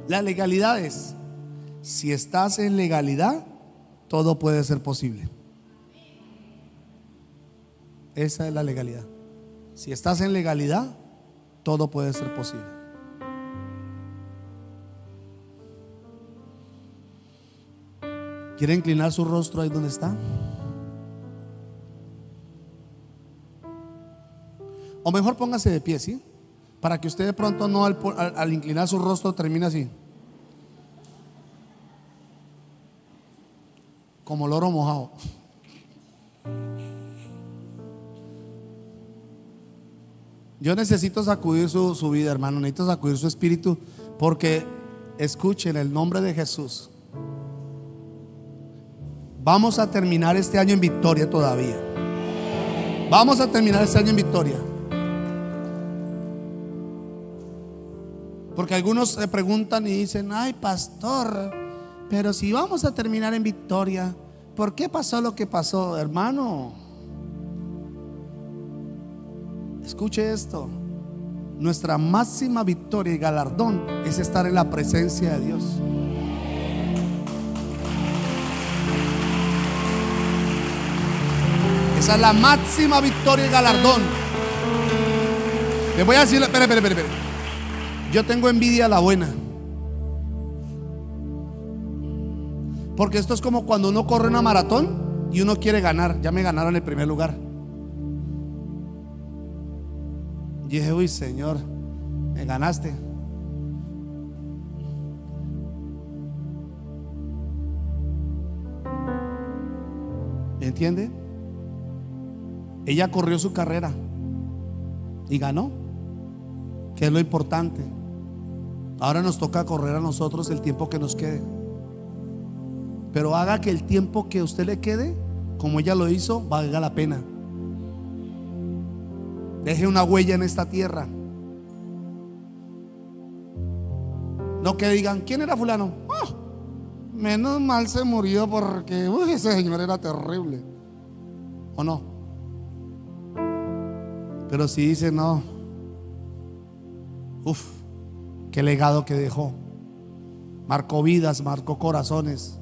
La legalidad es: si estás en legalidad, todo puede ser posible. Esa es la legalidad. Si estás en legalidad, todo puede ser posible. ¿Quiere inclinar su rostro ahí donde está? O mejor póngase de pie, ¿sí? Para que usted de pronto no al inclinar su rostro termine así, como loro mojado. Yo necesito sacudir su vida, hermano. Necesito sacudir su espíritu. Porque, escuchen, el nombre de Jesús, vamos a terminar este año en victoria todavía. Vamos a terminar este año en victoria. Porque algunos se preguntan y dicen: ay, pastor, pero si vamos a terminar en victoria, ¿por qué pasó lo que pasó? Hermano, escuche esto. Nuestra máxima victoria y galardón es estar en la presencia de Dios. Esa es la máxima victoria y galardón. Les voy a decir, espere. Yo tengo envidia a la buena. Porque esto es como cuando uno corre una maratón y uno quiere ganar. Ya me ganaron el primer lugar. Y dije: uy, Señor, me ganaste. ¿Entiende? Ella corrió su carrera y ganó, que es lo importante. Ahora nos toca correr a nosotros el tiempo que nos quede. Pero haga que el tiempo que a usted le quede, como ella lo hizo, valga la pena. Deje una huella en esta tierra. No que digan: ¿quién era fulano? Oh, menos mal se murió porque ese señor era terrible. ¿O no? Pero si dice: no, qué legado que dejó. Marcó vidas, marcó corazones.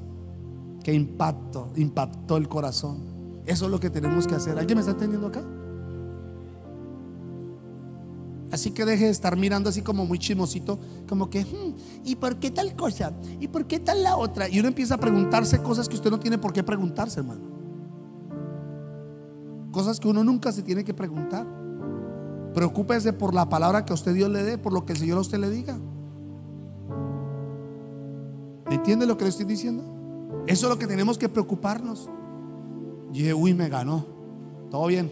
Qué impactó el corazón. Eso es lo que tenemos que hacer. ¿Alguien me está entendiendo acá? Así que deje de estar mirando así como muy chismosito, como que ¿y por qué tal cosa? ¿Y por qué tal la otra? Y uno empieza a preguntarse cosas que usted no tiene por qué preguntarse, hermano. Cosas que uno nunca se tiene que preguntar. Preocúpese por la palabra que a usted Dios le dé, por lo que el Señor a usted le diga. ¿Entiende lo que le estoy diciendo? Eso es lo que tenemos que preocuparnos. Y dije: uy, me ganó. Todo bien.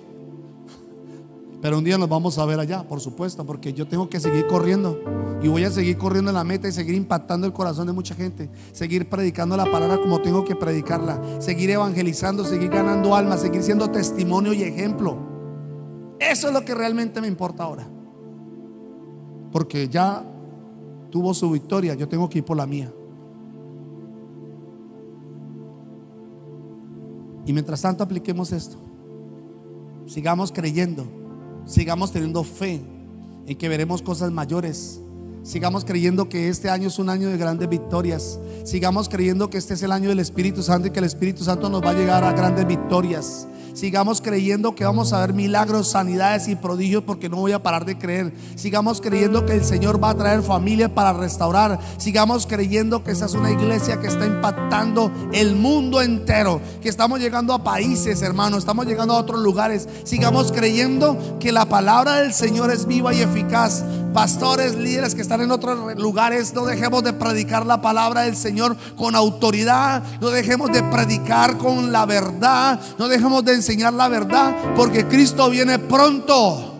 Pero un día nos vamos a ver allá, por supuesto, porque yo tengo que seguir corriendo. Y voy a seguir corriendo en la meta y seguir impactando el corazón de mucha gente. Seguir predicando la palabra como tengo que predicarla. Seguir evangelizando, seguir ganando almas, seguir siendo testimonio y ejemplo. Eso es lo que realmente me importa ahora. porque ya tuvo su victoria, yo tengo que ir por la mía. Y mientras tanto apliquemos esto. Sigamos creyendo, sigamos teniendo fe en que veremos cosas mayores. Sigamos creyendo que este año es un año de grandes victorias. Sigamos creyendo que este es el año del Espíritu Santo y que el Espíritu Santo nos va a llegar a grandes victorias. Sigamos creyendo que vamos a ver milagros, sanidades y prodigios, porque no voy a parar de creer. Sigamos creyendo que el Señor va a traer familia para restaurar. Sigamos creyendo que esa es una iglesia que está impactando el mundo entero, que estamos llegando a países, hermanos, estamos llegando a otros lugares. Sigamos creyendo que la palabra del Señor es viva y eficaz. Pastores, líderes que están en otros lugares, no dejemos de predicar la palabra del Señor con autoridad. No dejemos de predicar con la verdad. No dejemos de enseñar la verdad, porque Cristo viene pronto.